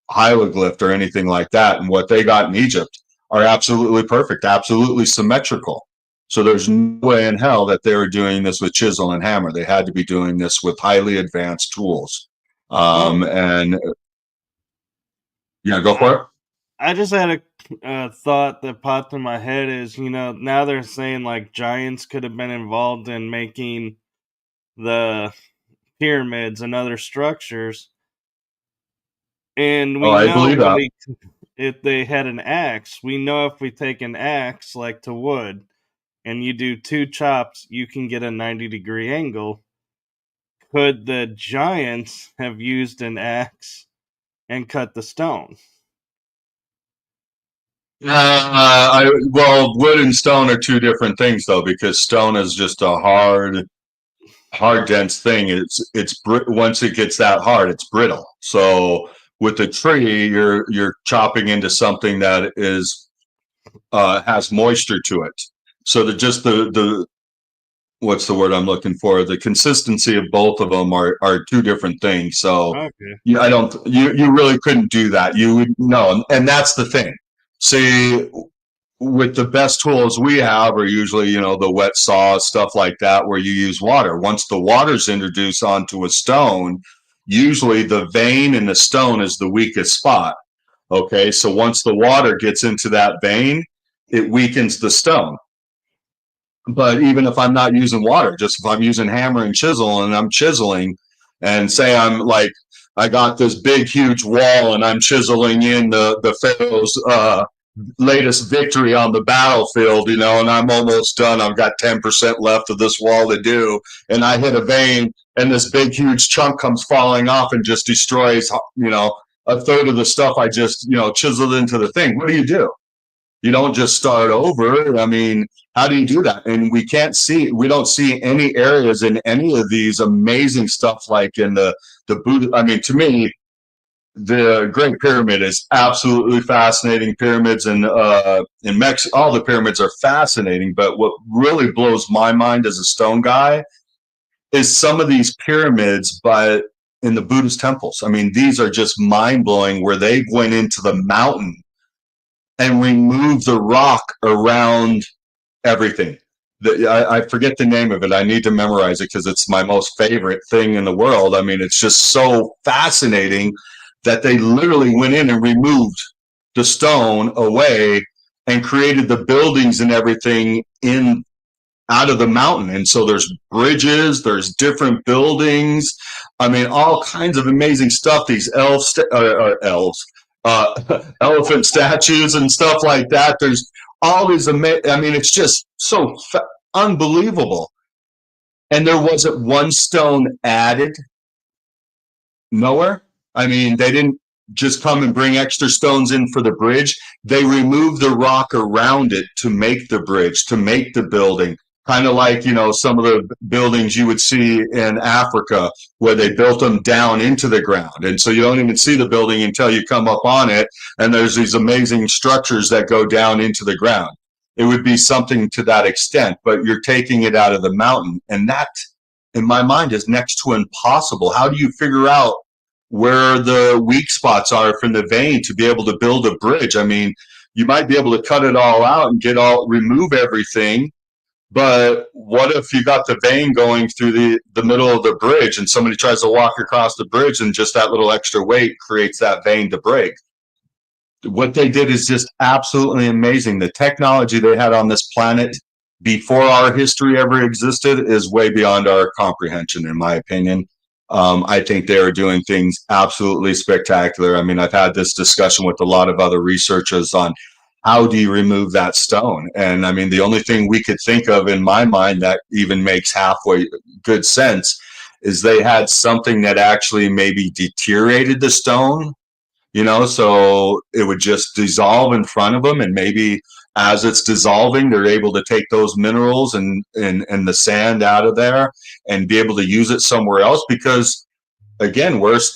Speaker 2: hieroglyph or anything like that. And what they got in Egypt are absolutely perfect, absolutely symmetrical. So there's no way in hell that they were doing this with chisel and hammer. They had to be doing this with highly advanced tools. And yeah, go for it.
Speaker 1: I just had a thought that popped in my head is, now they're saying like giants could have been involved in making the pyramids and other structures. And we
Speaker 2: I
Speaker 1: know
Speaker 2: believe that.
Speaker 1: if they had an axe, we know if we take an axe like to wood and you do 2 chops, you can get a 90-degree angle. Could the giants have used an axe and cut the stone?
Speaker 2: Well, wood and stone are two different things, though, because stone is just a hard, dense thing. It's once it gets that hard, it's brittle. So with the tree, you're chopping into something that is has moisture to it. So the what's the word I'm looking for? The consistency of both of them are two different things. So
Speaker 1: Okay.
Speaker 2: I don't. You really couldn't do that. You would no, and that's the thing. See, with the best tools we have are usually, the wet saw, stuff like that, where you use water. Once the water's introduced onto a stone, usually the vein in the stone is the weakest spot. Okay, so once the water gets into that vein, it weakens the stone. But even if I'm not using water, just if I'm using hammer and chisel and I'm chiseling, and say I'm like, I got this big, huge wall and I'm chiseling in the Pharaoh's latest victory on the battlefield, and I'm almost done. I've got 10% left of this wall to do. And I hit a vein and this big, huge chunk comes falling off and just destroys, a third of the stuff I just, chiseled into the thing. What do? You don't just start over. I mean, how do you do that? And we don't see any areas in any of these amazing stuff like in the Buddha. I mean, to me, the Great Pyramid is absolutely fascinating. Pyramids in Mexico, all the pyramids are fascinating. But what really blows my mind as a stone guy is some of these pyramids in the Buddhist temples. I mean, these are just mind blowing, where they went into the mountain and remove the rock around everything. I forget the name of it. I need to memorize it because it's my most favorite thing in the world. I mean, it's just so fascinating that they literally went in and removed the stone away and created the buildings and everything out of the mountain. And so there's bridges, there's different buildings. I mean, all kinds of amazing stuff. These elephant statues and stuff like that. There's all these it's just so unbelievable. And there wasn't one stone added. Nowhere. I mean, they didn't just come and bring extra stones in for the bridge. They removed the rock around it to make the bridge, to make the building. Kind of like, some of the buildings you would see in Africa where they built them down into the ground. And so you don't even see the building until you come up on it. And there's these amazing structures that go down into the ground. It would be something to that extent, but you're taking it out of the mountain. And that, in my mind, is next to impossible. How do you figure out where the weak spots are from the vein to be able to build a bridge? I mean, you might be able to cut it all out and remove everything. But what if you got the vein going through the middle of the bridge and somebody tries to walk across the bridge and just that little extra weight creates that vein to break? What they did is just absolutely amazing. The technology they had on this planet before our history ever existed is way beyond our comprehension, in my opinion. I think they are doing things absolutely spectacular. I mean, I've had this discussion with a lot of other researchers on how do you remove that stone? And I mean, the only thing we could think of in my mind that even makes halfway good sense is they had something that actually maybe deteriorated the stone, so it would just dissolve in front of them. And maybe as it's dissolving, they're able to take those minerals and the sand out of there and be able to use it somewhere else. Because again, where's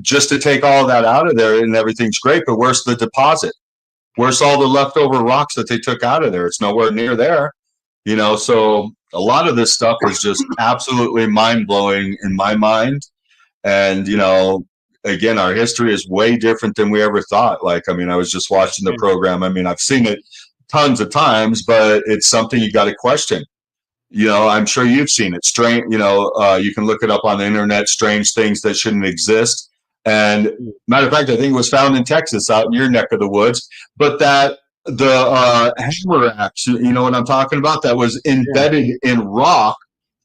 Speaker 2: just to take all of that out of there and everything's great, but where's the deposit? Where's all the leftover rocks that they took out of there? It's nowhere near there, so a lot of this stuff is just absolutely mind blowing in my mind. And, again, our history is way different than we ever thought. Like, I mean, I was just watching the program. I mean, I've seen it tons of times, but it's something you got to question. I'm sure you've seen it. Strange, you can look it up on the internet, strange things that shouldn't exist. And matter of fact, I think it was found in Texas, out in your neck of the woods. But that the hammer axe, you know what I'm talking about? That was embedded in rock.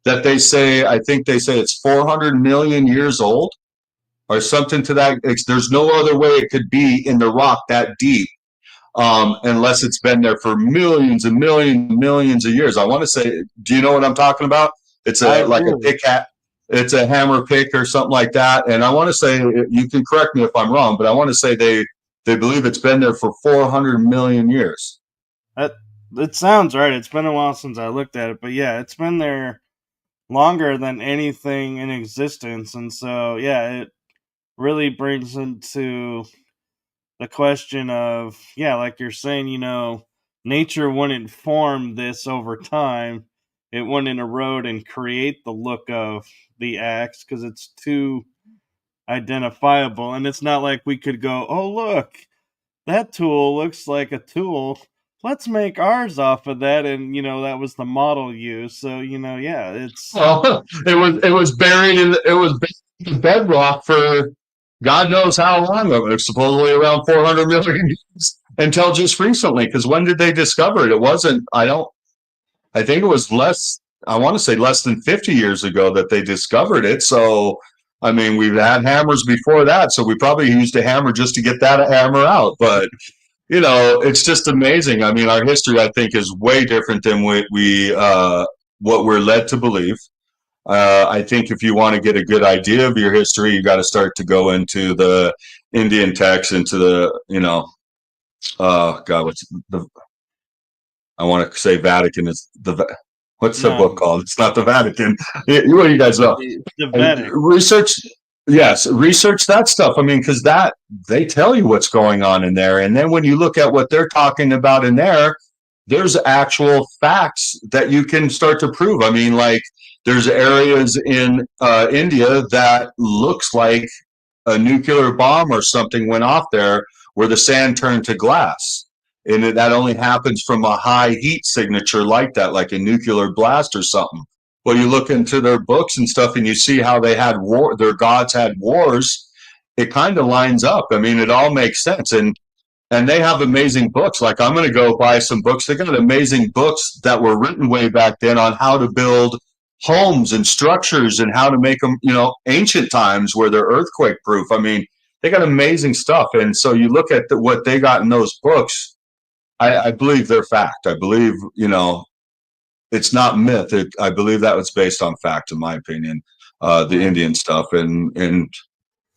Speaker 2: That I think they say it's 400 million years old, or something to that. There's no other way it could be in the rock that deep, unless it's been there for millions and millions and millions of years. I want to say, do you know what I'm talking about? It's a pick hat. It's a hammer pick or something like that. And I want to say, you can correct me if I'm wrong, but I want to say they believe it's been there for 400 million years.
Speaker 1: It sounds right. It's been a while since I looked at it, but yeah, it's been there longer than anything in existence. And so, yeah, it really brings into the question of, like you're saying, nature wouldn't form this over time. It wouldn't erode and create the look of the axe because it's too identifiable. And it's not like we could go, oh, look, that tool looks like a tool. Let's make ours off of that. And, that was the model used. So, it's.
Speaker 2: Well, it was buried in the bedrock for God knows how long. It was supposedly around 400 million years until just recently. Because when did they discover it? It wasn't. I think it was less. I want to say less than 50 years ago that they discovered it. So, I mean, we've had hammers before that. So we probably used a hammer just to get that hammer out. But it's just amazing. I mean, our history, I think, is way different than what we're led to believe. I think if you want to get a good idea of your history, you got to start to go into the Indian texts, into the, God, what's the, I want to say Vatican is what's the book called? It's not the Vatican. What do you guys know?
Speaker 1: The Vatican.
Speaker 2: Research that stuff. I mean, because they tell you what's going on in there. And then when you look at what they're talking about in there, there's actual facts that you can start to prove. I mean, like, there's areas in India that looks like a nuclear bomb or something went off there where the sand turned to glass. And that only happens from a high heat signature like that, like a nuclear blast or something. Well, you look into their books and stuff and you see how they had their gods had wars. It kind of lines up. I mean, it all makes sense. And they have amazing books. Like, I'm going to go buy some books. They got amazing books that were written way back then on how to build homes and structures and how to make them, ancient times where they're earthquake proof. I mean, they got amazing stuff. And so you look at what they got in those books, I believe they're fact. I believe, it's not myth. I believe that was based on fact, in my opinion, the Indian stuff and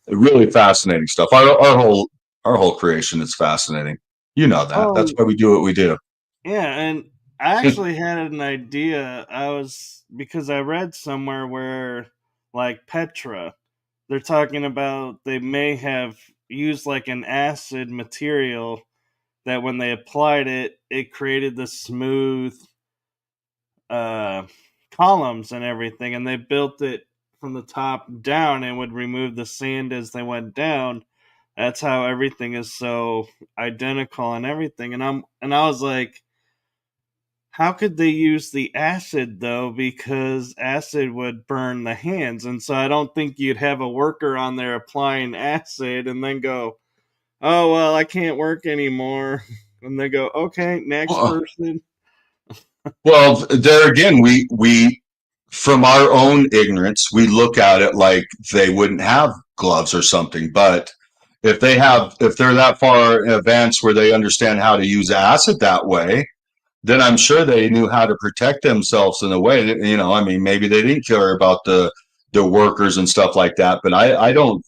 Speaker 2: really fascinating stuff. Our whole creation is fascinating. You know that. That's why we do what we do.
Speaker 1: Yeah, and I actually had an idea. Because I read somewhere where, like, Petra, they're talking about they may have used like an acid material that when they applied it, it created the smooth columns and everything, and they built it from the top down and would remove the sand as they went down. That's how everything is so identical and everything. And I was like, how could they use the acid though? Because acid would burn the hands, and so I don't think you'd have a worker on there applying acid and then go, "Oh well, I can't work anymore," and they go, "Okay, next person."
Speaker 2: Well, there again, we from our own ignorance, we look at it like they wouldn't have gloves or something. But if they're that far advanced where they understand how to use acid that way, then I'm sure they knew how to protect themselves in a way that, I mean, maybe they didn't care about the workers and stuff like that. But I don't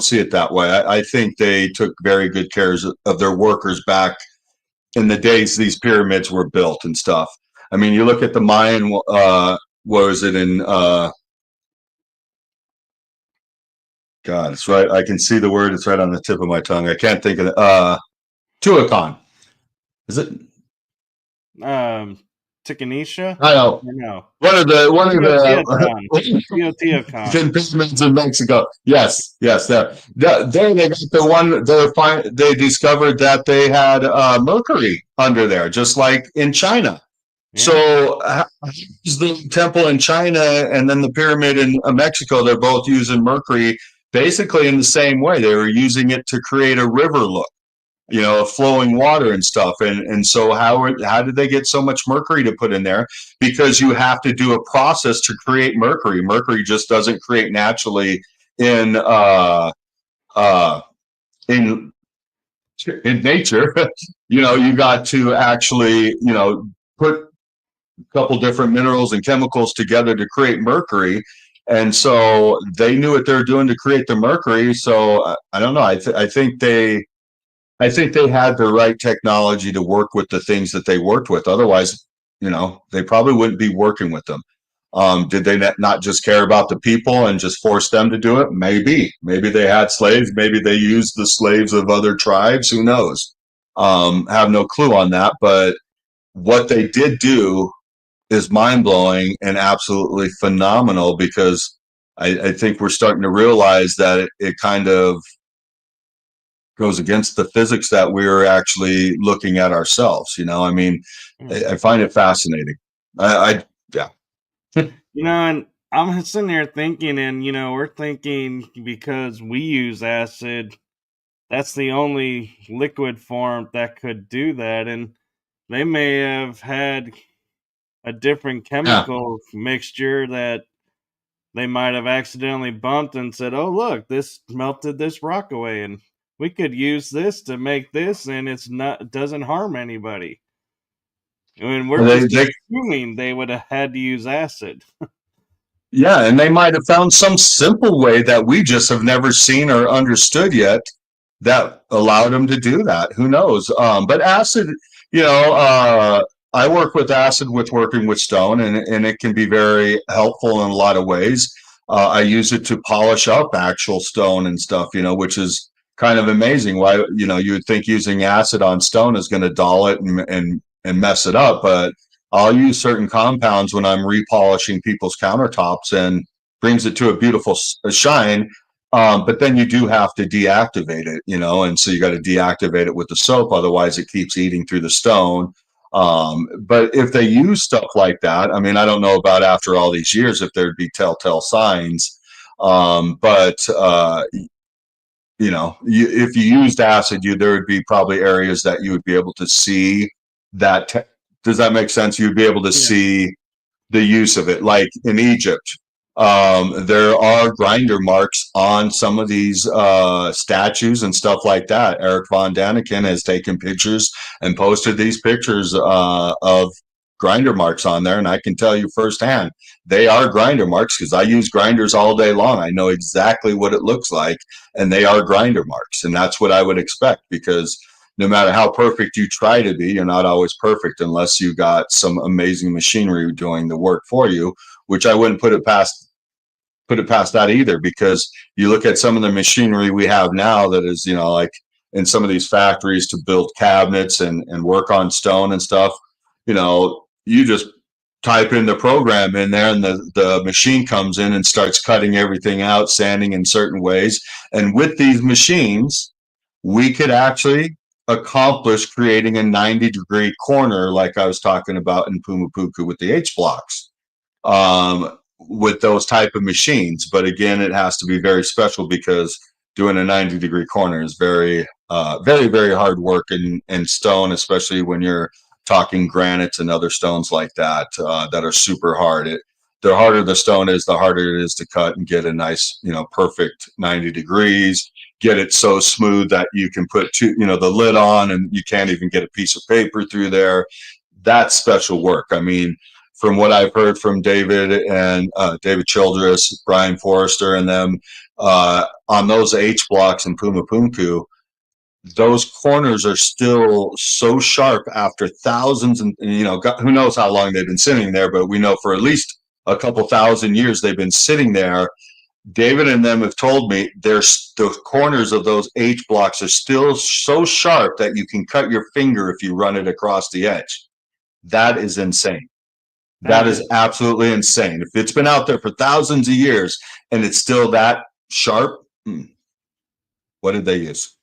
Speaker 2: see it that way. I think they took very good care of their workers back in the days these pyramids were built and stuff. I mean, you look at the Mayan, what was it in, God, it's right. I can see the word. It's right on the tip of my tongue. I can't think of it. Tuacahn. Is it?
Speaker 1: Tickenisha?
Speaker 2: I know.
Speaker 1: No.
Speaker 2: One of the
Speaker 1: Teotihuacan.
Speaker 2: pyramids in Mexico. Yes, there. There they got the one. They discovered that they had mercury under there, just like in China.
Speaker 1: Yeah.
Speaker 2: So the temple in China and then the pyramid in Mexico, they're both using mercury basically in the same way. They were using it to create a river look, flowing water and stuff. And so how did they get so much mercury to put in there? Because you have to do a process to create mercury. Mercury just doesn't create naturally in in nature. You got to actually, put a couple different minerals and chemicals together to create mercury. And so they knew what they were doing to create the mercury. So I don't know. I think they had the right technology to work with the things that they worked with. Otherwise, they probably wouldn't be working with them. Did they not just care about the people and just force them to do it? Maybe they had slaves. Maybe they used the slaves of other tribes. Who knows? Have no clue on that. But what they did do is mind-blowing and absolutely phenomenal, because I think we're starting to realize that it kind of goes against the physics that we're actually looking at ourselves. I find it fascinating. Yeah.
Speaker 1: And I'm sitting there thinking, and we're thinking because we use acid, that's the only liquid form that could do that, and they may have had a different chemical mixture that they might have accidentally bumped and said, "Oh, look, this melted this rock away, and we could use this to make this, and it doesn't harm anybody." I mean, we're just assuming they would have had to use acid.
Speaker 2: Yeah, and they might have found some simple way that we just have never seen or understood yet that allowed them to do that. Who knows? But acid, I work with acid with working with stone, and it can be very helpful in a lot of ways. I use it to polish up actual stone and stuff, which is kind of amazing. Why, you would think using acid on stone is going to dull it and mess it up, but I'll use certain compounds when I'm repolishing people's countertops, and brings it to a beautiful shine. But then you do have to deactivate it, and so you got to deactivate it with the soap. Otherwise, it keeps eating through the stone. But if they use stuff like that, I mean, I don't know about after all these years if there'd be telltale signs. If you used acid, there would be probably areas that you would be able to see that. Does that make sense? You'd be able to see the use of it. Like in Egypt, there are grinder marks on some of these statues and stuff like that. Eric Von Daniken has taken pictures and posted these pictures of grinder marks on there, and I can tell you firsthand, they are grinder marks, because I use grinders all day long. I know exactly what it looks like, and they are grinder marks, and that's what I would expect, because no matter how perfect you try to be, you're not always perfect unless you got some amazing machinery doing the work for you, which I wouldn't put it past that either, because you look at some of the machinery we have now that is, like in some of these factories to build cabinets and work on stone and stuff, you just type in the program in there, and the machine comes in and starts cutting everything out, sanding in certain ways. And with these machines, we could actually accomplish creating a 90-degree corner, like I was talking about in Pumapuku with the H blocks, with those type of machines. But again, it has to be very special, because doing a 90-degree corner is very, very, very hard work in stone, especially when you're talking granites and other stones like that, that are super hard. The harder the stone is, the harder it is to cut and get a nice, perfect 90 degrees, get it so smooth that you can put the lid on and you can't even get a piece of paper through there. That's special work. I mean, from what I've heard from David and David Childress, Brian Forrester, and them, on those H blocks in Pumapunku, those corners are still so sharp after thousands and who knows how long they've been sitting there, but we know for at least a couple thousand years they've been sitting there. David and them have told me the corners of those H blocks are still so sharp that you can cut your finger if you run it across the edge. That is insane. That
Speaker 1: That
Speaker 2: is
Speaker 1: is
Speaker 2: absolutely insane. If it's been out there for thousands of years and it's still that sharp, what did they use?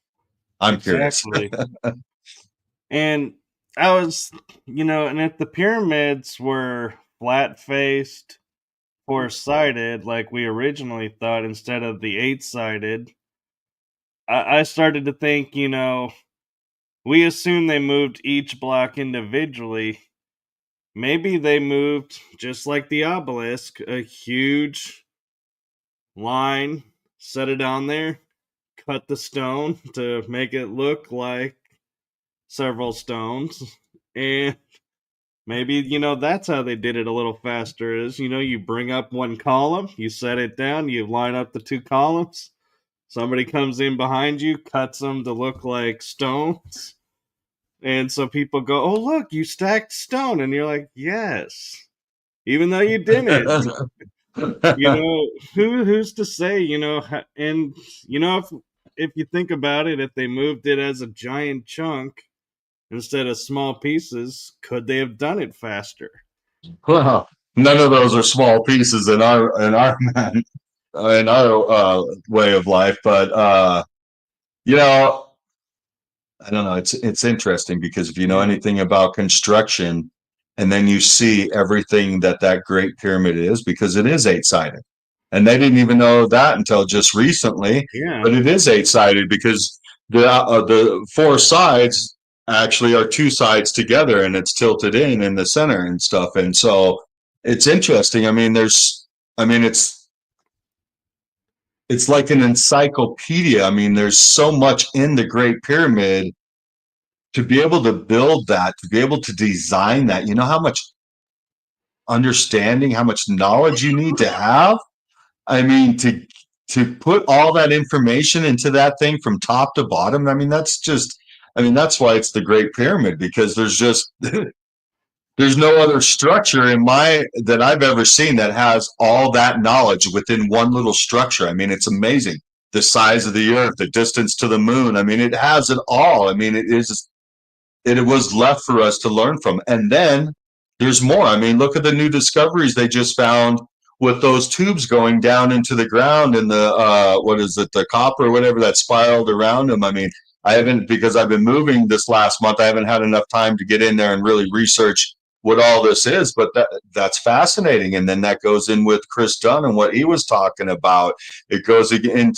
Speaker 2: I'm curious.
Speaker 1: exactly. And I was, and if the pyramids were flat faced, four sided, like we originally thought, instead of the eight sided, I started to think, we assume they moved each block individually. Maybe they moved just like the obelisk, a huge line, set it on there, cut the stone to make it look like several stones, and maybe, that's how they did it a little faster is, you bring up one column, you set it down, you line up the two columns, somebody comes in behind you, cuts them to look like stones. And so people go, "Oh, look, you stacked stone." And you're like, "Yes." Even though you didn't. Who's to say, and if you think about it, if they moved it as a giant chunk instead of small pieces, could they have done it faster?
Speaker 2: Well, none of those are small pieces in our way of life, but you know, I don't know. It's interesting because if you know
Speaker 1: Yeah.
Speaker 2: anything about construction, and then you see everything that Great Pyramid is, because it is eight-sided, and they didn't even know that until just recently.
Speaker 1: Yeah.
Speaker 2: But it is eight-sided because the four sides actually are two sides together, and it's tilted in the center and stuff. And so it's interesting. It's like an encyclopedia. I mean, there's so much in the Great Pyramid to be able to build that, to be able to design that. You know how much understanding, how much knowledge you need to have. I mean, to put all that information into that thing from top to bottom. That's why it's the Great Pyramid, because there's no other structure that I've ever seen that has all that knowledge within one little structure. I mean, it's amazing. The size of the earth, the distance to the moon. I mean, it has it all. I mean, it was left for us to learn from. And then there's more. I mean, look at the new discoveries they just found with those tubes going down into the ground, and what is it, the copper or whatever that spiraled around them. I mean, I haven't, because I've been moving this last month, I haven't had enough time to get in there and really research what all this is, but that's fascinating. And then that goes in with Chris Dunn and what he was talking about. It goes again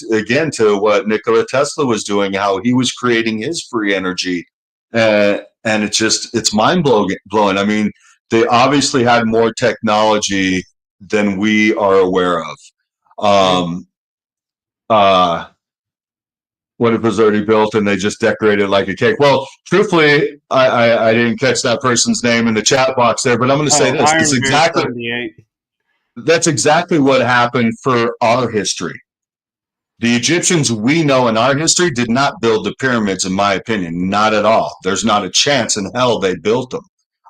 Speaker 2: to what Nikola Tesla was doing, how he was creating his free energy. And it's mind blowing. I mean, they obviously had more technology than we are aware of.
Speaker 1: Yeah.
Speaker 2: Uh, what if it was already built and they just decorated it like a cake? Well, truthfully, I didn't catch that person's name in the chat box there, but I'm going to say
Speaker 1: Oh,
Speaker 2: this:
Speaker 1: Iron Bear 78.
Speaker 2: that's exactly what happened for our history. The Egyptians we know in our history did not build the pyramids, in my opinion, not at all. There's not a chance in hell they built them.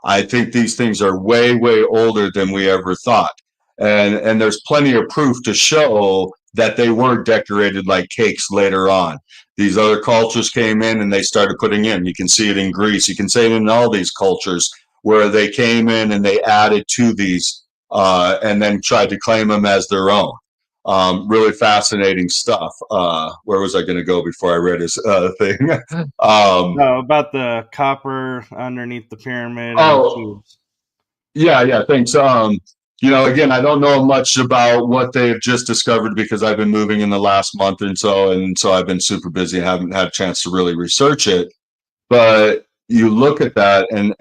Speaker 2: I think these things are way, way older than we ever thought. And there's plenty of proof to show that they were decorated like cakes later on. These other cultures came in and they started putting in. You can see it in Greece. You can see it in all these cultures where they came in and they added to these and then tried to claim them as their own. Really fascinating stuff. Where was I going to go before I read his thing?
Speaker 1: No, about the copper underneath the pyramid and the
Speaker 2: Oh,
Speaker 1: tubes.
Speaker 2: yeah. Thanks. Again, I don't know much about what they've just discovered because I've been moving in the last month and so I've been super busy. I haven't had a chance to really research it. But you look at that, and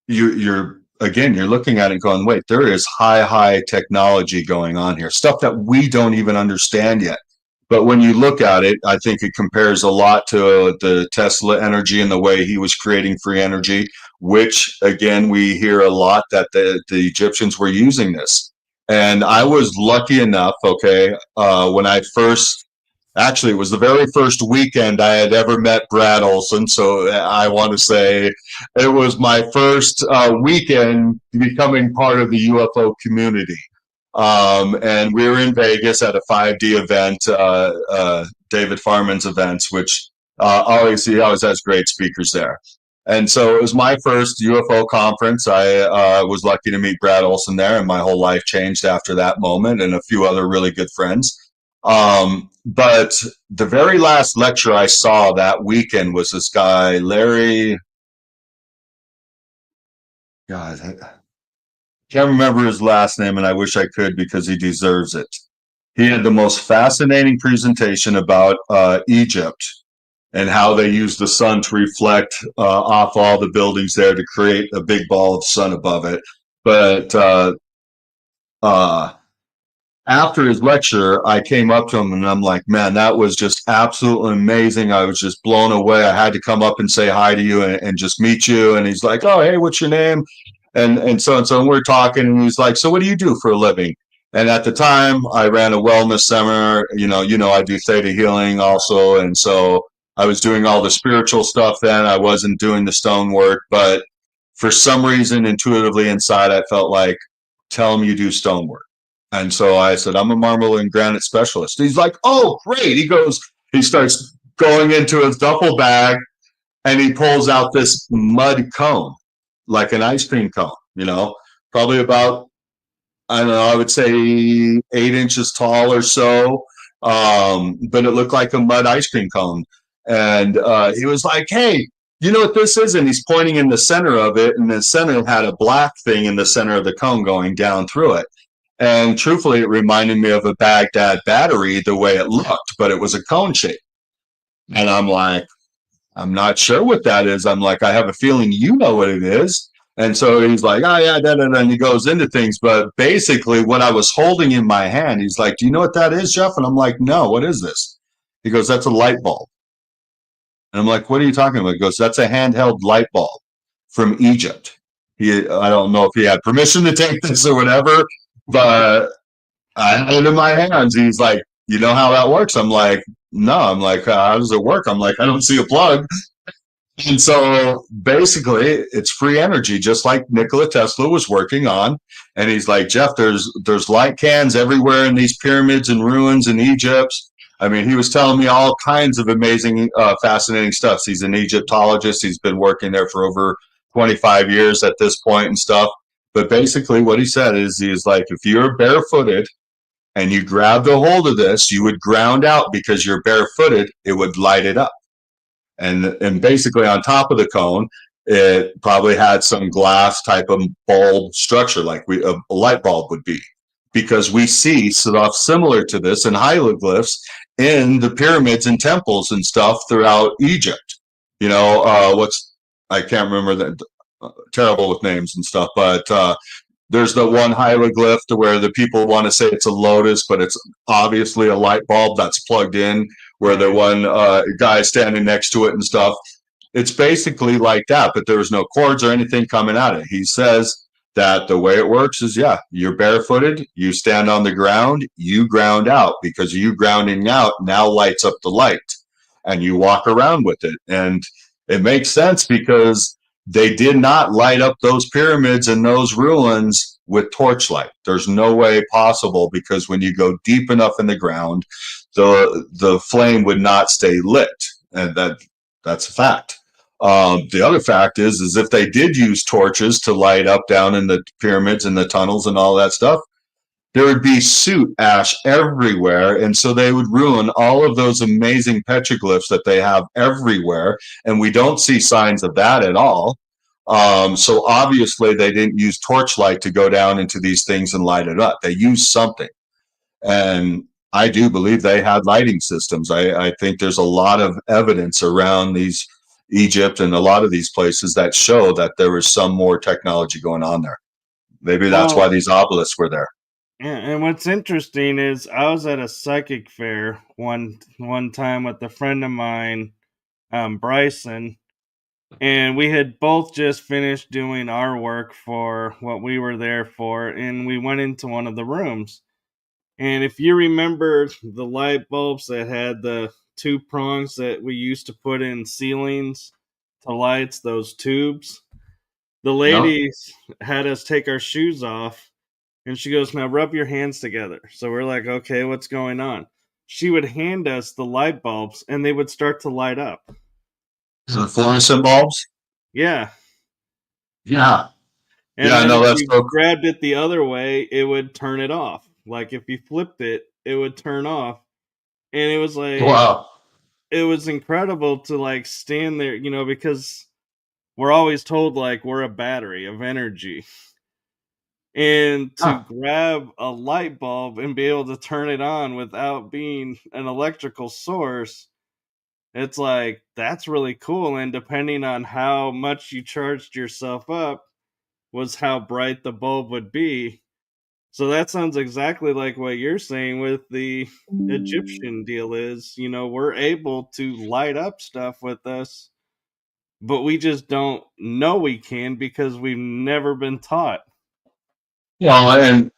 Speaker 2: you're looking at it going, wait, there is high technology going on here, stuff that we don't even understand yet. But when you look at it, I think it compares a lot to the Tesla energy and the way he was creating free energy, which again, we hear a lot that the Egyptians were using this. And I was lucky enough, okay, when I first, actually, it was the very first weekend I had ever met Brad Olson. So I want to say it was my first weekend becoming part of the UFO community. And we were in Vegas at a 5D event, David Farman's events, which he always has great speakers there. And so it was my first UFO conference. I was lucky to meet Brad Olson there, and my whole life changed after that moment, and a few other really good friends. But the very last lecture I saw that weekend was this guy, Larry. God, I can't remember his last name, and I wish I could because he deserves it. He had the most fascinating presentation about Egypt and how they use the sun to reflect off all the buildings there to create a big ball of sun above it. But uh, after his lecture, I came up to him and I'm like, man, that was just absolutely amazing. I was just blown away. I had to come up and say hi to you and just meet you. And he's like, oh, hey, what's your name? And so and so. And we're talking, and he's like, so what do you do for a living? And at the time, I ran a wellness seminar. I do ThetaHealing also, and so I was doing all the spiritual stuff then. I wasn't doing the stone work, but for some reason, intuitively inside, I felt like, tell him you do stone work. And so I said, I'm a marble and granite specialist. He's like, oh, great. He starts going into his duffel bag and he pulls out this mud cone, like an ice cream cone, probably about, I don't know, I would say 8 inches tall or so. But it looked like a mud ice cream cone. And he was like, hey, you know what this is? And he's pointing in the center of it. And the center had a black thing in the center of the cone going down through it. And truthfully, it reminded me of a Baghdad battery the way it looked, but it was a cone shape. And I'm like, I'm not sure what that is. I'm like, I have a feeling you know what it is. And so he's like, oh, yeah, and he goes into things. But basically, what I was holding in my hand, he's like, do you know what that is, Jeff? And I'm like, no, what is this? He goes, that's a light bulb. And I'm like, what are you talking about? He goes, that's a handheld light bulb from Egypt. I don't know if he had permission to take this or whatever, but I had it in my hands. He's like, you know how that works? I'm like, no. I'm like, how does it work? I'm like, I don't see a plug. And so basically, it's free energy, just like Nikola Tesla was working on. And he's like, Jeff, there's light cans everywhere in these pyramids and ruins in Egypt. I mean, he was telling me all kinds of amazing, fascinating stuff. He's an Egyptologist. He's been working there for over 25 years at this point and stuff. But basically, what he said is, he's like, if you're barefooted and you grabbed a hold of this, you would ground out because you're barefooted. It would light it up. And basically on top of the cone, it probably had some glass type of bulb structure, like a light bulb would be, because we see stuff similar to this in hieroglyphs in the pyramids and temples and stuff throughout Egypt. I can't remember that. Terrible with names and stuff, but there's the one hieroglyph to where the people want to say it's a lotus, but it's obviously a light bulb that's plugged in, where the one guy standing next to it and stuff. It's basically like that, but there was no cords or anything coming at it. He says that the way it works is, yeah, you're barefooted, you stand on the ground, you ground out, because you grounding out now lights up the light, and you walk around with it. And it makes sense because they did not light up those pyramids and those ruins with torchlight. There's no way possible, because when you go deep enough in the ground, the flame would not stay lit, and that's a fact. The other fact is if they did use torches to light up down in the pyramids and the tunnels and all that stuff, there would be soot ash everywhere, and so they would ruin all of those amazing petroglyphs that they have everywhere, and we don't see signs of that at all. So obviously they didn't use torchlight to go down into these things and light it up. They used something, and I do believe they had lighting systems. I think there's a lot of evidence around these Egypt and a lot of these places that show that there was some more technology going on there. Maybe that's why these obelisks were there.
Speaker 1: And what's interesting is I was at a psychic fair one time with a friend of mine, Bryson, and we had both just finished doing our work for what we were there for, and we went into one of the rooms. And if you remember the light bulbs that had the two prongs that we used to put in ceilings to lights, those tubes, the ladies had us take our shoes off. And she goes, now rub your hands together. So we're like, okay, what's going on? She would hand us the light bulbs and they would start to light up.
Speaker 2: The fluorescent bulbs?
Speaker 1: Yeah.
Speaker 2: Yeah.
Speaker 1: And
Speaker 2: Yeah,
Speaker 1: then
Speaker 2: no,
Speaker 1: if
Speaker 2: that's
Speaker 1: you
Speaker 2: so
Speaker 1: grabbed it the other way, it would turn it off. Like if you flipped it, it would turn off. And it was like
Speaker 2: wow.
Speaker 1: it was incredible to like stand there, because we're always told like we're a battery of energy. And to
Speaker 2: Huh.
Speaker 1: grab a light bulb and be able to turn it on without being an electrical source, it's like that's really cool. And depending on how much you charged yourself up, was how bright the bulb would be. So that sounds exactly like what you're saying with the Egyptian deal is, we're able to light up stuff with us, but we just don't know we can because we've never been taught.
Speaker 2: Well, and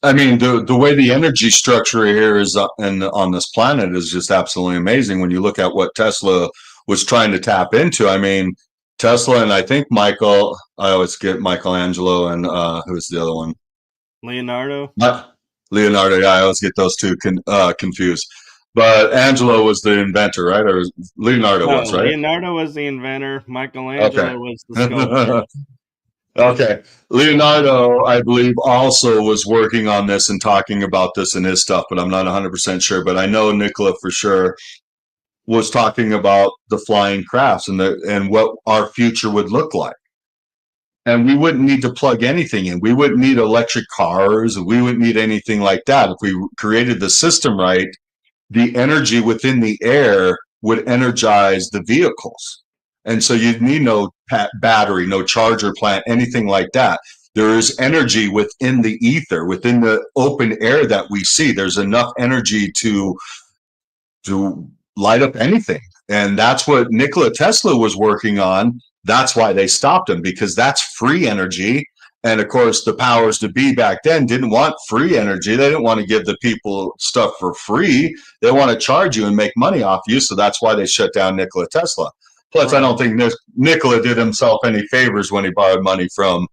Speaker 2: I mean, the way the energy structure here is and on this planet is just absolutely amazing. When you look at what Tesla was trying to tap into, I mean, Tesla and I think Michael, I always get Michelangelo and who's the other one?
Speaker 1: Leonardo?
Speaker 2: Uh, Leonardo. Yeah, I always get those two confused. But Angelo was the inventor, right? Or Leonardo
Speaker 1: No,
Speaker 2: was, right?
Speaker 1: Leonardo was the inventor,
Speaker 2: Okay.
Speaker 1: Michelangelo was the sculptor.
Speaker 2: Okay. Leonardo, I believe, also was working on this and talking about this in his stuff, but I'm not 100% sure. But I know Nicola for sure was talking about the flying crafts and what our future would look like. And we wouldn't need to plug anything in. We wouldn't need electric cars. We wouldn't need anything like that. If we created the system right, the energy within the air would energize the vehicles. And so you'd need no battery, no charger plant, anything like that. There is energy within the ether, within the open air that we see. There's enough energy to light up anything. And that's what Nikola Tesla was working on. That's why they stopped him, because that's free energy. And of course, the powers to be back then didn't want free energy. They didn't want to give the people stuff for free. They want to charge you and make money off you. So that's why they shut down Nikola Tesla. Plus, I don't
Speaker 1: Right.
Speaker 2: think Nikola did himself any favors when he borrowed money from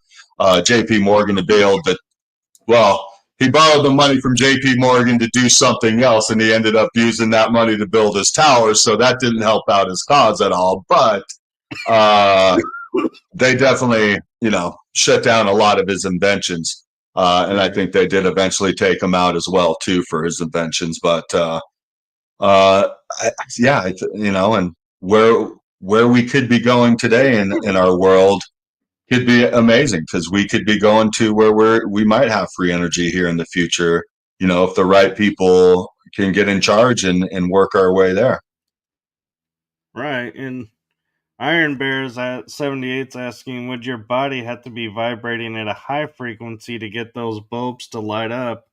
Speaker 2: J.P. Morgan to be able to, well, he borrowed the money from J.P. Morgan to do something else, and he ended up using that money to build his towers. So that didn't help out his cause at all. But uh, they definitely, shut down a lot of his inventions. And I
Speaker 1: Right.
Speaker 2: think they did eventually take him out as well too for his inventions. But uh, yeah, and where we could be going today in our world could be amazing, because we could be going to where we might have free energy here in the future, if the right people can get in charge and work our way there.
Speaker 1: Right. And Iron Bears at 78's asking, would your body have to be vibrating at a high frequency to get those bulbs to light up?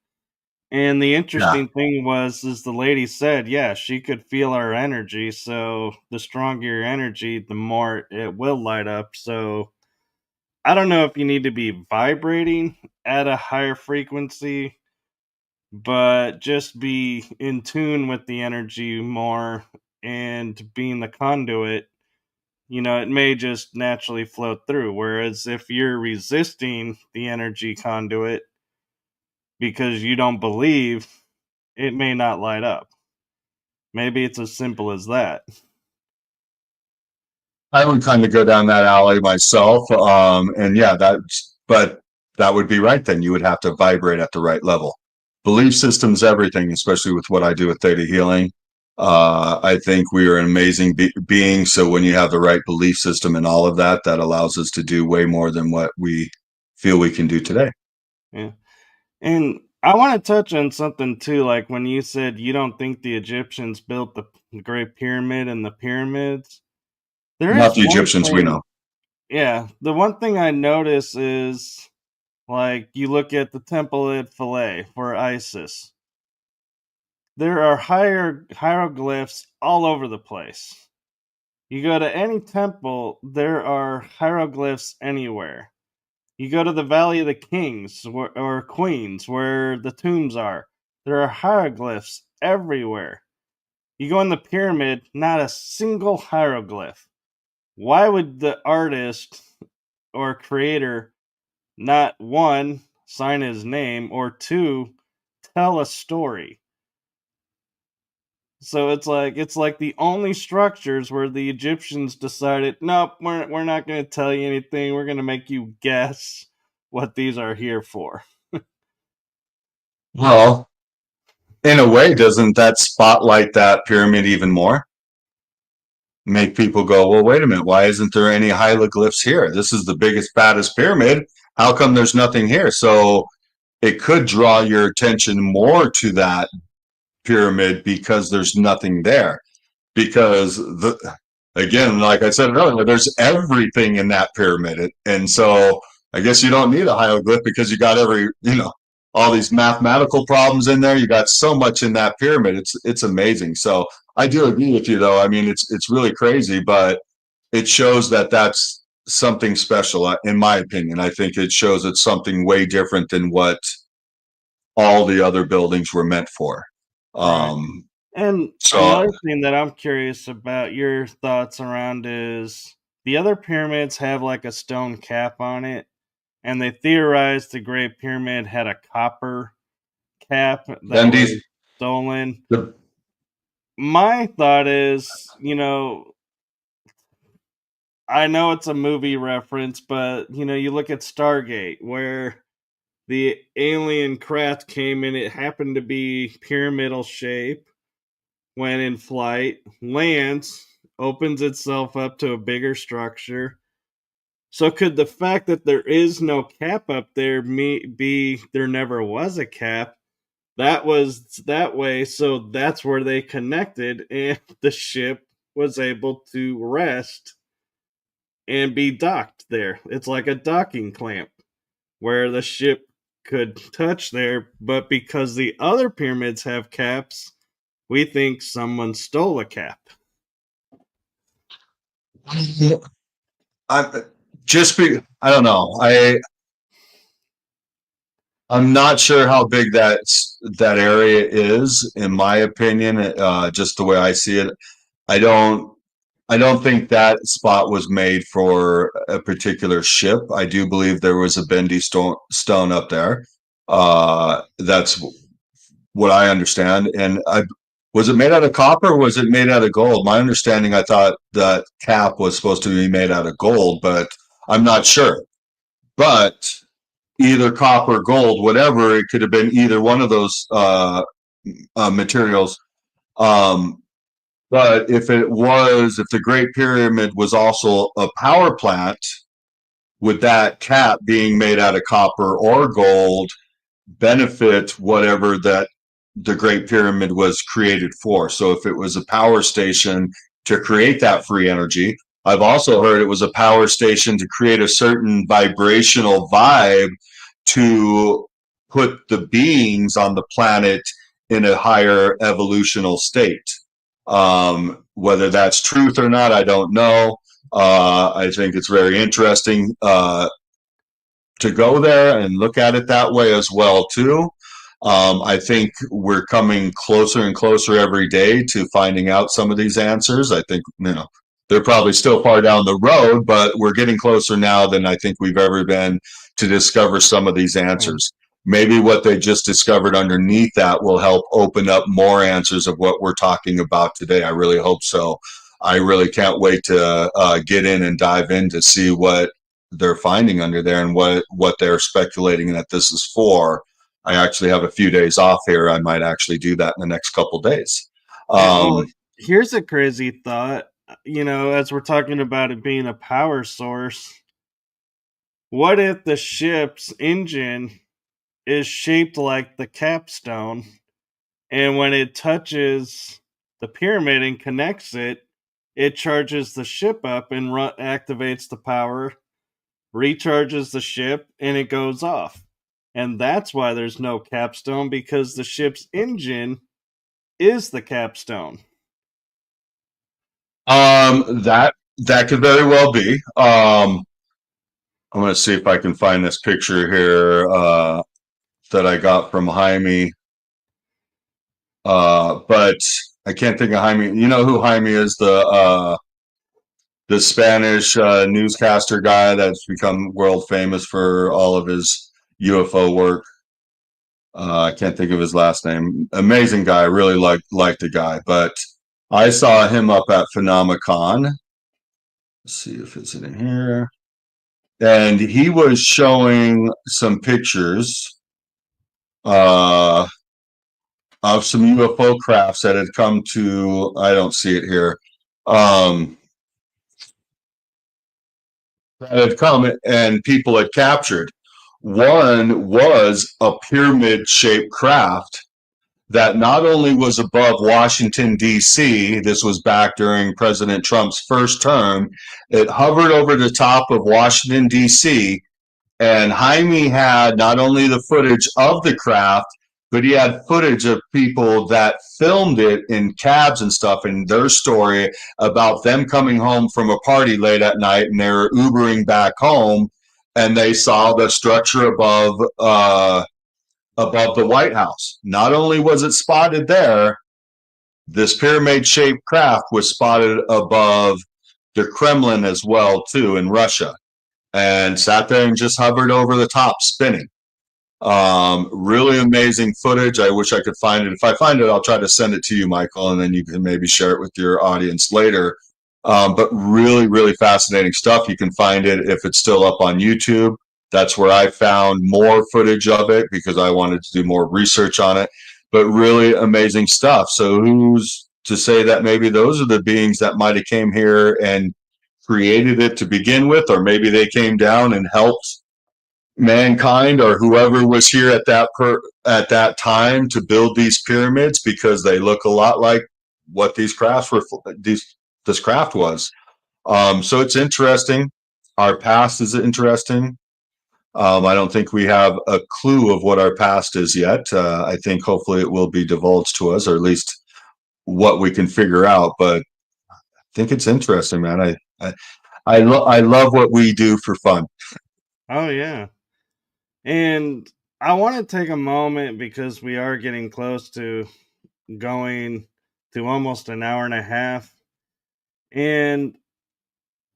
Speaker 1: And the
Speaker 2: Yeah.
Speaker 1: interesting thing is the lady said, yeah, she could feel our energy. So the stronger your energy, the more it will light up. So I don't know if you need to be vibrating at a higher frequency, but just be in tune with the energy more and being the conduit. It may just naturally flow through. Whereas if you're resisting the energy conduit because you don't believe, it may not light up. Maybe it's as simple as that.
Speaker 2: I would kind of go down that alley myself. And yeah, but that would be right. Then you would have to vibrate at the right level. Belief systems, everything, especially with what I do with theta healing. I think we are an amazing being. So when you have the right belief system and all of that, that allows us to do way more than what we feel we can do today.
Speaker 1: Yeah. And I want to touch on something too, like when you said you don't think the Egyptians built the Great Pyramid and the pyramids. There
Speaker 2: Not
Speaker 1: is
Speaker 2: the
Speaker 1: one
Speaker 2: Egyptians we
Speaker 1: thing,
Speaker 2: know.
Speaker 1: yeah, the one thing I notice is like you look at the temple at Philae for Isis. There are hieroglyphs all over the place. You go to any temple, there are hieroglyphs anywhere. You go to the Valley of the Kings or Queens, where the tombs are. There are hieroglyphs everywhere. You go in the pyramid, not a single hieroglyph. Why would the artist or creator not one, sign his name, or two, tell a story? So it's like the only structures where the Egyptians decided, nope, we're not going to tell you anything. We're going to make you guess what these are here for.
Speaker 2: Well, in a way, doesn't that spotlight that pyramid even more? Make people go, well, wait a minute, why isn't there any hieroglyphs here? This is the biggest, baddest pyramid. How come there's nothing here? So it could draw your attention more to that pyramid because there's nothing there. Because again, like I said earlier, there's everything in that pyramid, and so I guess you don't need a hieroglyph because you got all these mathematical problems in there. You got so much in that pyramid. It's amazing. So I do agree with you, though. I mean, it's really crazy, but it shows that that's something special, in my opinion. I think it shows it's something way different than what all the other buildings were meant for.
Speaker 1: Right.
Speaker 2: Um,
Speaker 1: And
Speaker 2: so
Speaker 1: another thing that I'm curious about your thoughts around is the other pyramids have like a stone cap on it, and they theorized the Great Pyramid had a copper cap that
Speaker 2: then
Speaker 1: was
Speaker 2: these
Speaker 1: stolen.
Speaker 2: the
Speaker 1: My thought is, I know it's a movie reference, but you look at Stargate where the alien craft came in, it happened to be pyramidal shape when in flight, lands, opens itself up to a bigger structure. So could the fact that there is no cap up there be there never was a cap? That was that way, so that's where they connected, and the ship was able to rest and be docked there. It's like a docking clamp where the ship could touch there, but because the other pyramids have caps, we think someone stole a cap.
Speaker 2: I I don't know. I'm not sure how big that area is, in my opinion. Just the way I see it, I don't I don't think that spot was made for a particular ship. I do believe there was a bendy stone up there. That's what I understand. And I was it made out of copper or was it made out of gold? My understanding, I thought that cap was supposed to be made out of gold, but I'm not sure. But either copper, gold, whatever, it could have been either one of those materials. Um, but if the Great Pyramid was also a power plant, with that cap being made out of copper or gold, benefit whatever that the Great Pyramid was created for. So if it was a power station to create that free energy, I've also heard it was a power station to create a certain vibrational vibe to put the beings on the planet in a higher evolutional state. Whether that's truth or not, I don't know. I think it's very interesting to go there and look at it that way as well too. I think we're coming closer and closer every day to finding out some of these answers. I think they're probably still far down the road, but we're getting closer now than I think we've ever been to discover some of these
Speaker 1: Right.
Speaker 2: answers. Maybe what they just discovered underneath that will help open up more answers of what we're talking about today. I really hope so. I really can't wait to get in and dive in to see what they're finding under there and what they're speculating that this is for. I actually have a few days off here. I might actually do that in the next couple days.
Speaker 1: Well,
Speaker 2: Um,
Speaker 1: here's a crazy thought. As we're talking about it being a power source, what if the ship's engine is shaped like the capstone, and when it touches the pyramid and connects it, it charges the ship up and activates the power, recharges the ship, and it goes off. And that's why there's no capstone, because the ship's engine is the capstone.
Speaker 2: that could very well be. I'm going to see if I can find this picture here that I got from Jaime. But I can't think of Jaime. You know who Jaime is? The Spanish newscaster guy that's become world famous for all of his UFO work. I can't think of his last name. Amazing guy. Really liked the guy. But I saw him up at Phenomicon. Let's see if it's in here. And he was showing some pictures uh, of some UFO crafts that had come to, I don't see it here, that had come and people had captured. One was a pyramid shaped craft that not only was above Washington, D.C., this was back during President Trump's first term, it hovered over the top of Washington, D.C., and Jaime had not only the footage of the craft, but he had footage of people that filmed it in cabs and stuff, and their story about them coming home from a party late at night and they were Ubering back home and they saw the structure above the White House. Not only was it spotted there, this pyramid-shaped craft was spotted above the Kremlin as well, too, in Russia, and sat there and just hovered over the top, spinning. Really amazing footage. I wish I could find it. If I find it, I'll try to send it to you, Michael, and then you can maybe share it with your audience later. But really, really fascinating stuff. You can find it if it's still up on YouTube. That's where I found more footage of it because I wanted to do more research on it. But really amazing stuff. So who's to say that maybe those are the beings that might have came here and created it to begin with, or maybe they came down and helped mankind or whoever was here at that time to build these pyramids, because they look a lot like what this craft was. So it's interesting. Our past is interesting. I don't think we have a clue of what our past is yet. I think hopefully it will be divulged to us, or at least what we can figure out. But I think it's interesting, man. I love what we do for fun.
Speaker 1: Oh, yeah. And I want to take a moment because we are getting close to going to almost an hour and a half. And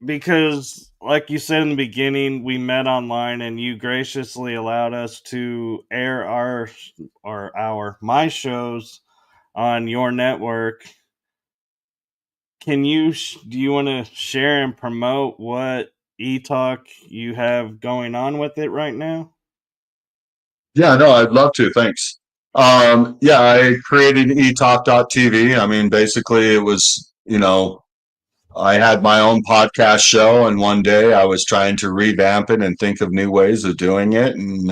Speaker 1: because, like you said in the beginning, we met online and you graciously allowed us to air my shows on your network. Do you want to share and promote what ETalk you have going on with it right now?
Speaker 2: Yeah, no, I'd love to. Thanks. Yeah, I created ETalk TV. I mean, basically, it was, I had my own podcast show, and one day I was trying to revamp it and think of new ways of doing it. And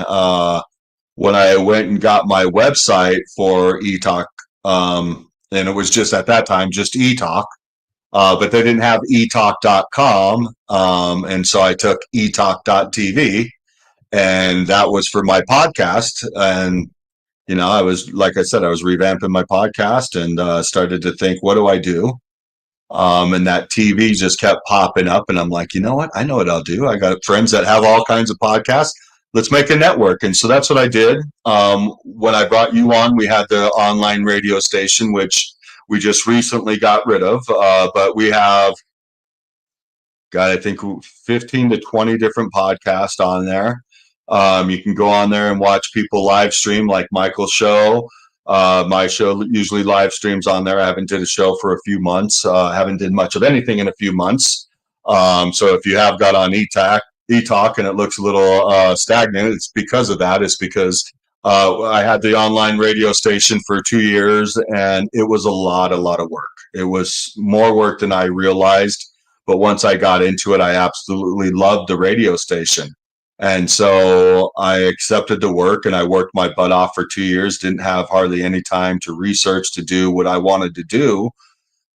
Speaker 2: when I went and got my website for ETalk, and it was just at that time just ETalk, but they didn't have etalk.com. And so I took etalk.tv, and that was for my podcast. And I was, like I said, I was revamping my podcast and started to think, what do I do? And that TV just kept popping up, and I'm like, you know what? I know what I'll do. I got friends that have all kinds of podcasts. Let's make a network. And so that's what I did. When I brought you on, we had the online radio station, which we just recently got rid of. But we have got, I think, 15 to 20 different podcasts on there. You can go on there and watch people live stream, like Michael's show. My show usually live streams on there. I haven't did a show for a few months. Haven't did much of anything in a few months. So if you have got on ETalk and it looks a little stagnant, it's because of that. It's because I had the online radio station for 2 years, and it was a lot of work. It was more work than I realized. But once I got into it, I absolutely loved the radio station. And so I accepted the work, and I worked my butt off for 2 years, didn't have hardly any time to research to do what I wanted to do.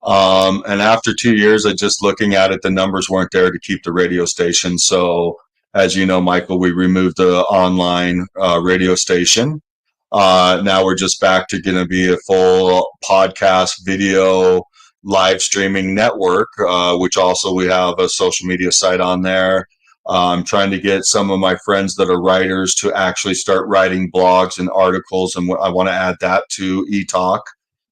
Speaker 2: And after 2 years of just looking at it, the numbers weren't there to keep the radio station. So as you know, Michael, we removed the online radio station. Now we're just back to going to be a full podcast, video, live streaming network, which also we have a social media site on there. I'm trying to get some of my friends that are writers to actually start writing blogs and articles, and I want to add that to ETalk.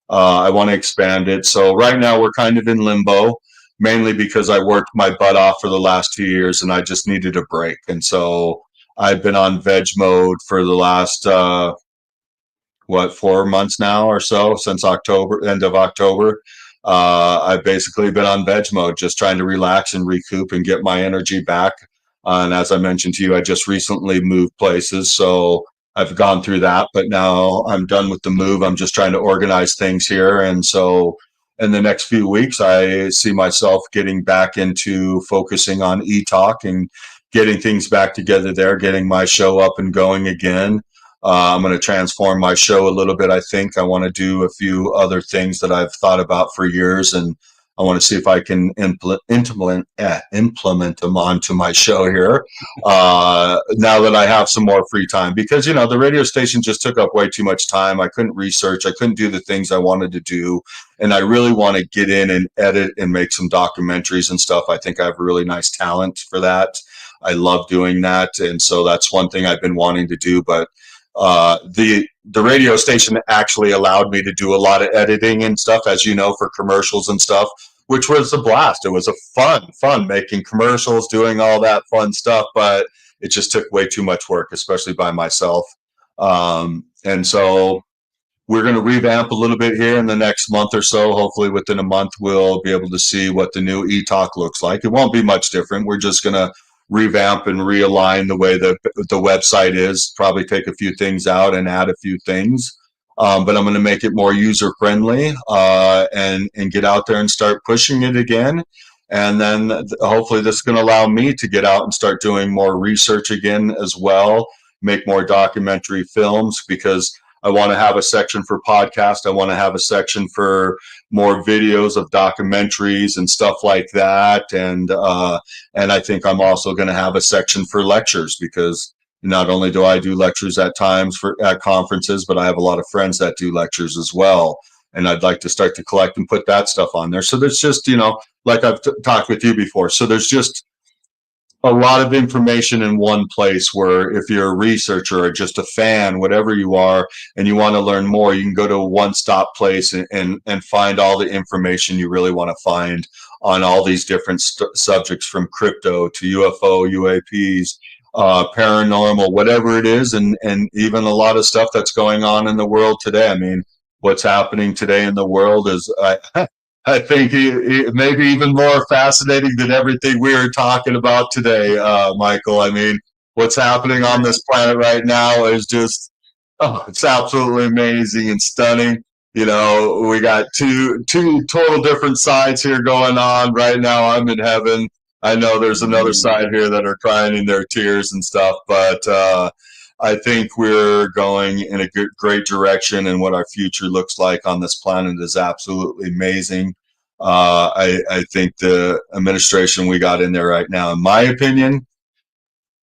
Speaker 2: I want to expand it. So right now we're kind of in limbo, mainly because I worked my butt off for the last 2 years and I just needed a break. And so I've been on veg mode for the last 4 months now or so, since October, end of October. I've basically been on veg mode, just trying to relax and recoup and get my energy back. And as I mentioned to you, I just recently moved places, so I've gone through that, but now I'm done with the move. I'm just trying to organize things here. And so in the next few weeks, I see myself getting back into focusing on ETalk and getting things back together there, getting my show up and going again. I'm going to transform my show a little bit. I think I want to do a few other things that I've thought about for years, and I want to see if I can implement them onto my show here now that I have some more free time. Because the radio station just took up way too much time. I couldn't research. I couldn't do the things I wanted to do, and I really want to get in and edit and make some documentaries and stuff. I think I have a really nice talent for that. I love doing that, and so that's one thing I've been wanting to do, but the radio station actually allowed me to do a lot of editing and stuff, as you know, for commercials and stuff, which was a blast. It was a fun making commercials, doing all that fun stuff, but it just took way too much work, especially by myself. And so we're going to revamp a little bit here in the next month or so. Hopefully within a month, we'll be able to see what the new ETalk looks like. It won't be much different. We're just going to revamp and realign the way the website is, probably take a few things out and add a few things. But I'm going to make it more user friendly and get out there and start pushing it again. And then hopefully this is going to allow me to get out and start doing more research again as well, make more documentary films, because I want to have a section for podcast. I want to have a section for more videos of documentaries and stuff like that. And I think I'm also going to have a section for lectures, because not only do I do lectures at times at conferences, but I have a lot of friends that do lectures as well. And I'd like to start to collect and put that stuff on there. So there's just, like I've talked with you before. So there's just a lot of information in one place, where if you're a researcher or just a fan, whatever you are, and you want to learn more, you can go to a one-stop place and find all the information you really want to find on all these different subjects, from crypto to UFO, UAPs, paranormal, whatever it is, and even a lot of stuff that's going on in the world today. I mean, what's happening today in the world is I think it may be even more fascinating than everything we are talking about today, Michael. I mean, what's happening on this planet right now is just, it's absolutely amazing and stunning. We got two total different sides here going on right now. I'm in heaven. I know there's another side here that are crying in their tears and stuff, but I think we're going in a great direction, and what our future looks like on this planet is absolutely amazing. I think the administration we got in there right now, in my opinion,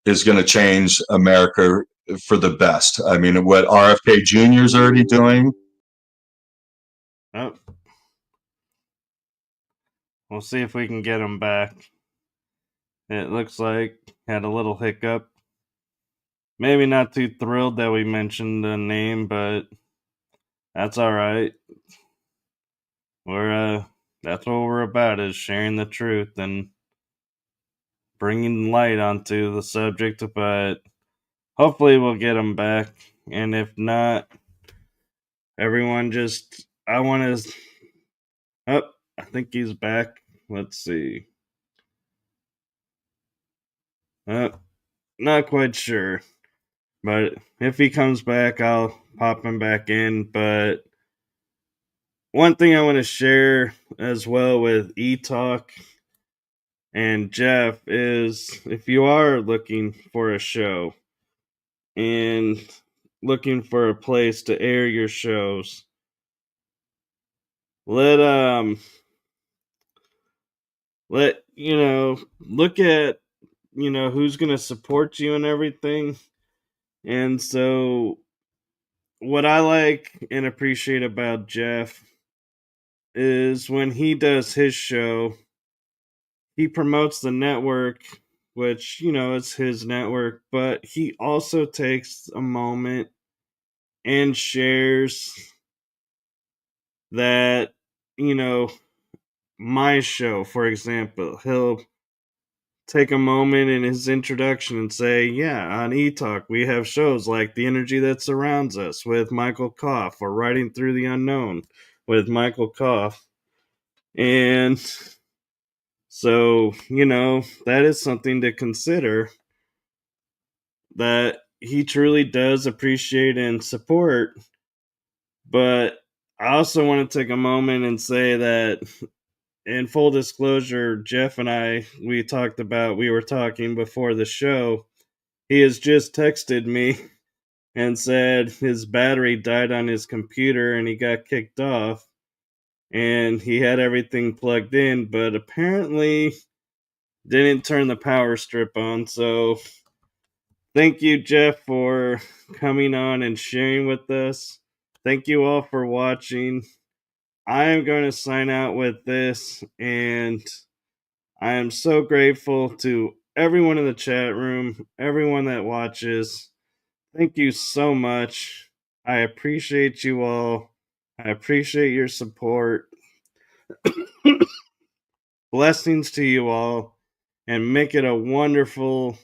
Speaker 2: is going to change America for the best. I mean, what RFK Jr. is already doing.
Speaker 1: Oh. We'll see if we can get him back. It looks like had a little hiccup. Maybe not too thrilled that we mentioned the name, but that's all right. That's what we're about, is sharing the truth and bringing light onto the subject. But hopefully we'll get him back, and if not, everyone just I think he's back. Let's see. Not quite sure. But if he comes back, I'll pop him back in. But one thing I want to share as well with ETalk and Jeff is, if you are looking for a show and looking for a place to air your shows, let look at who's going to support you and everything. And so what I like and appreciate about Jeff is when he does his show, he promotes the network, which, is his network, but he also takes a moment and shares that, my show, for example, he'll take a moment in his introduction and say, yeah, on ETalk, we have shows like The Energy That Surrounds Us with Michael Koff, or Riding Through the Unknown with Michael Koff. And so, that is something to consider, that he truly does appreciate and support. But I also want to take a moment and say that, in full disclosure, Jeff and I, we were talking before the show. He has just texted me and said his battery died on his computer and he got kicked off, and he had everything plugged in, but apparently didn't turn the power strip on. So thank you, Jeff, for coming on and sharing with us. Thank you all for watching. I am going to sign out with this, and I am so grateful to everyone in the chat room, everyone that watches. Thank you so much. I appreciate you all. I appreciate your support. Blessings to you all, and make it a wonderful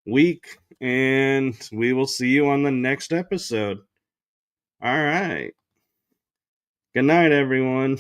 Speaker 1: week, and we will see you on the next episode. All right. Good night, everyone.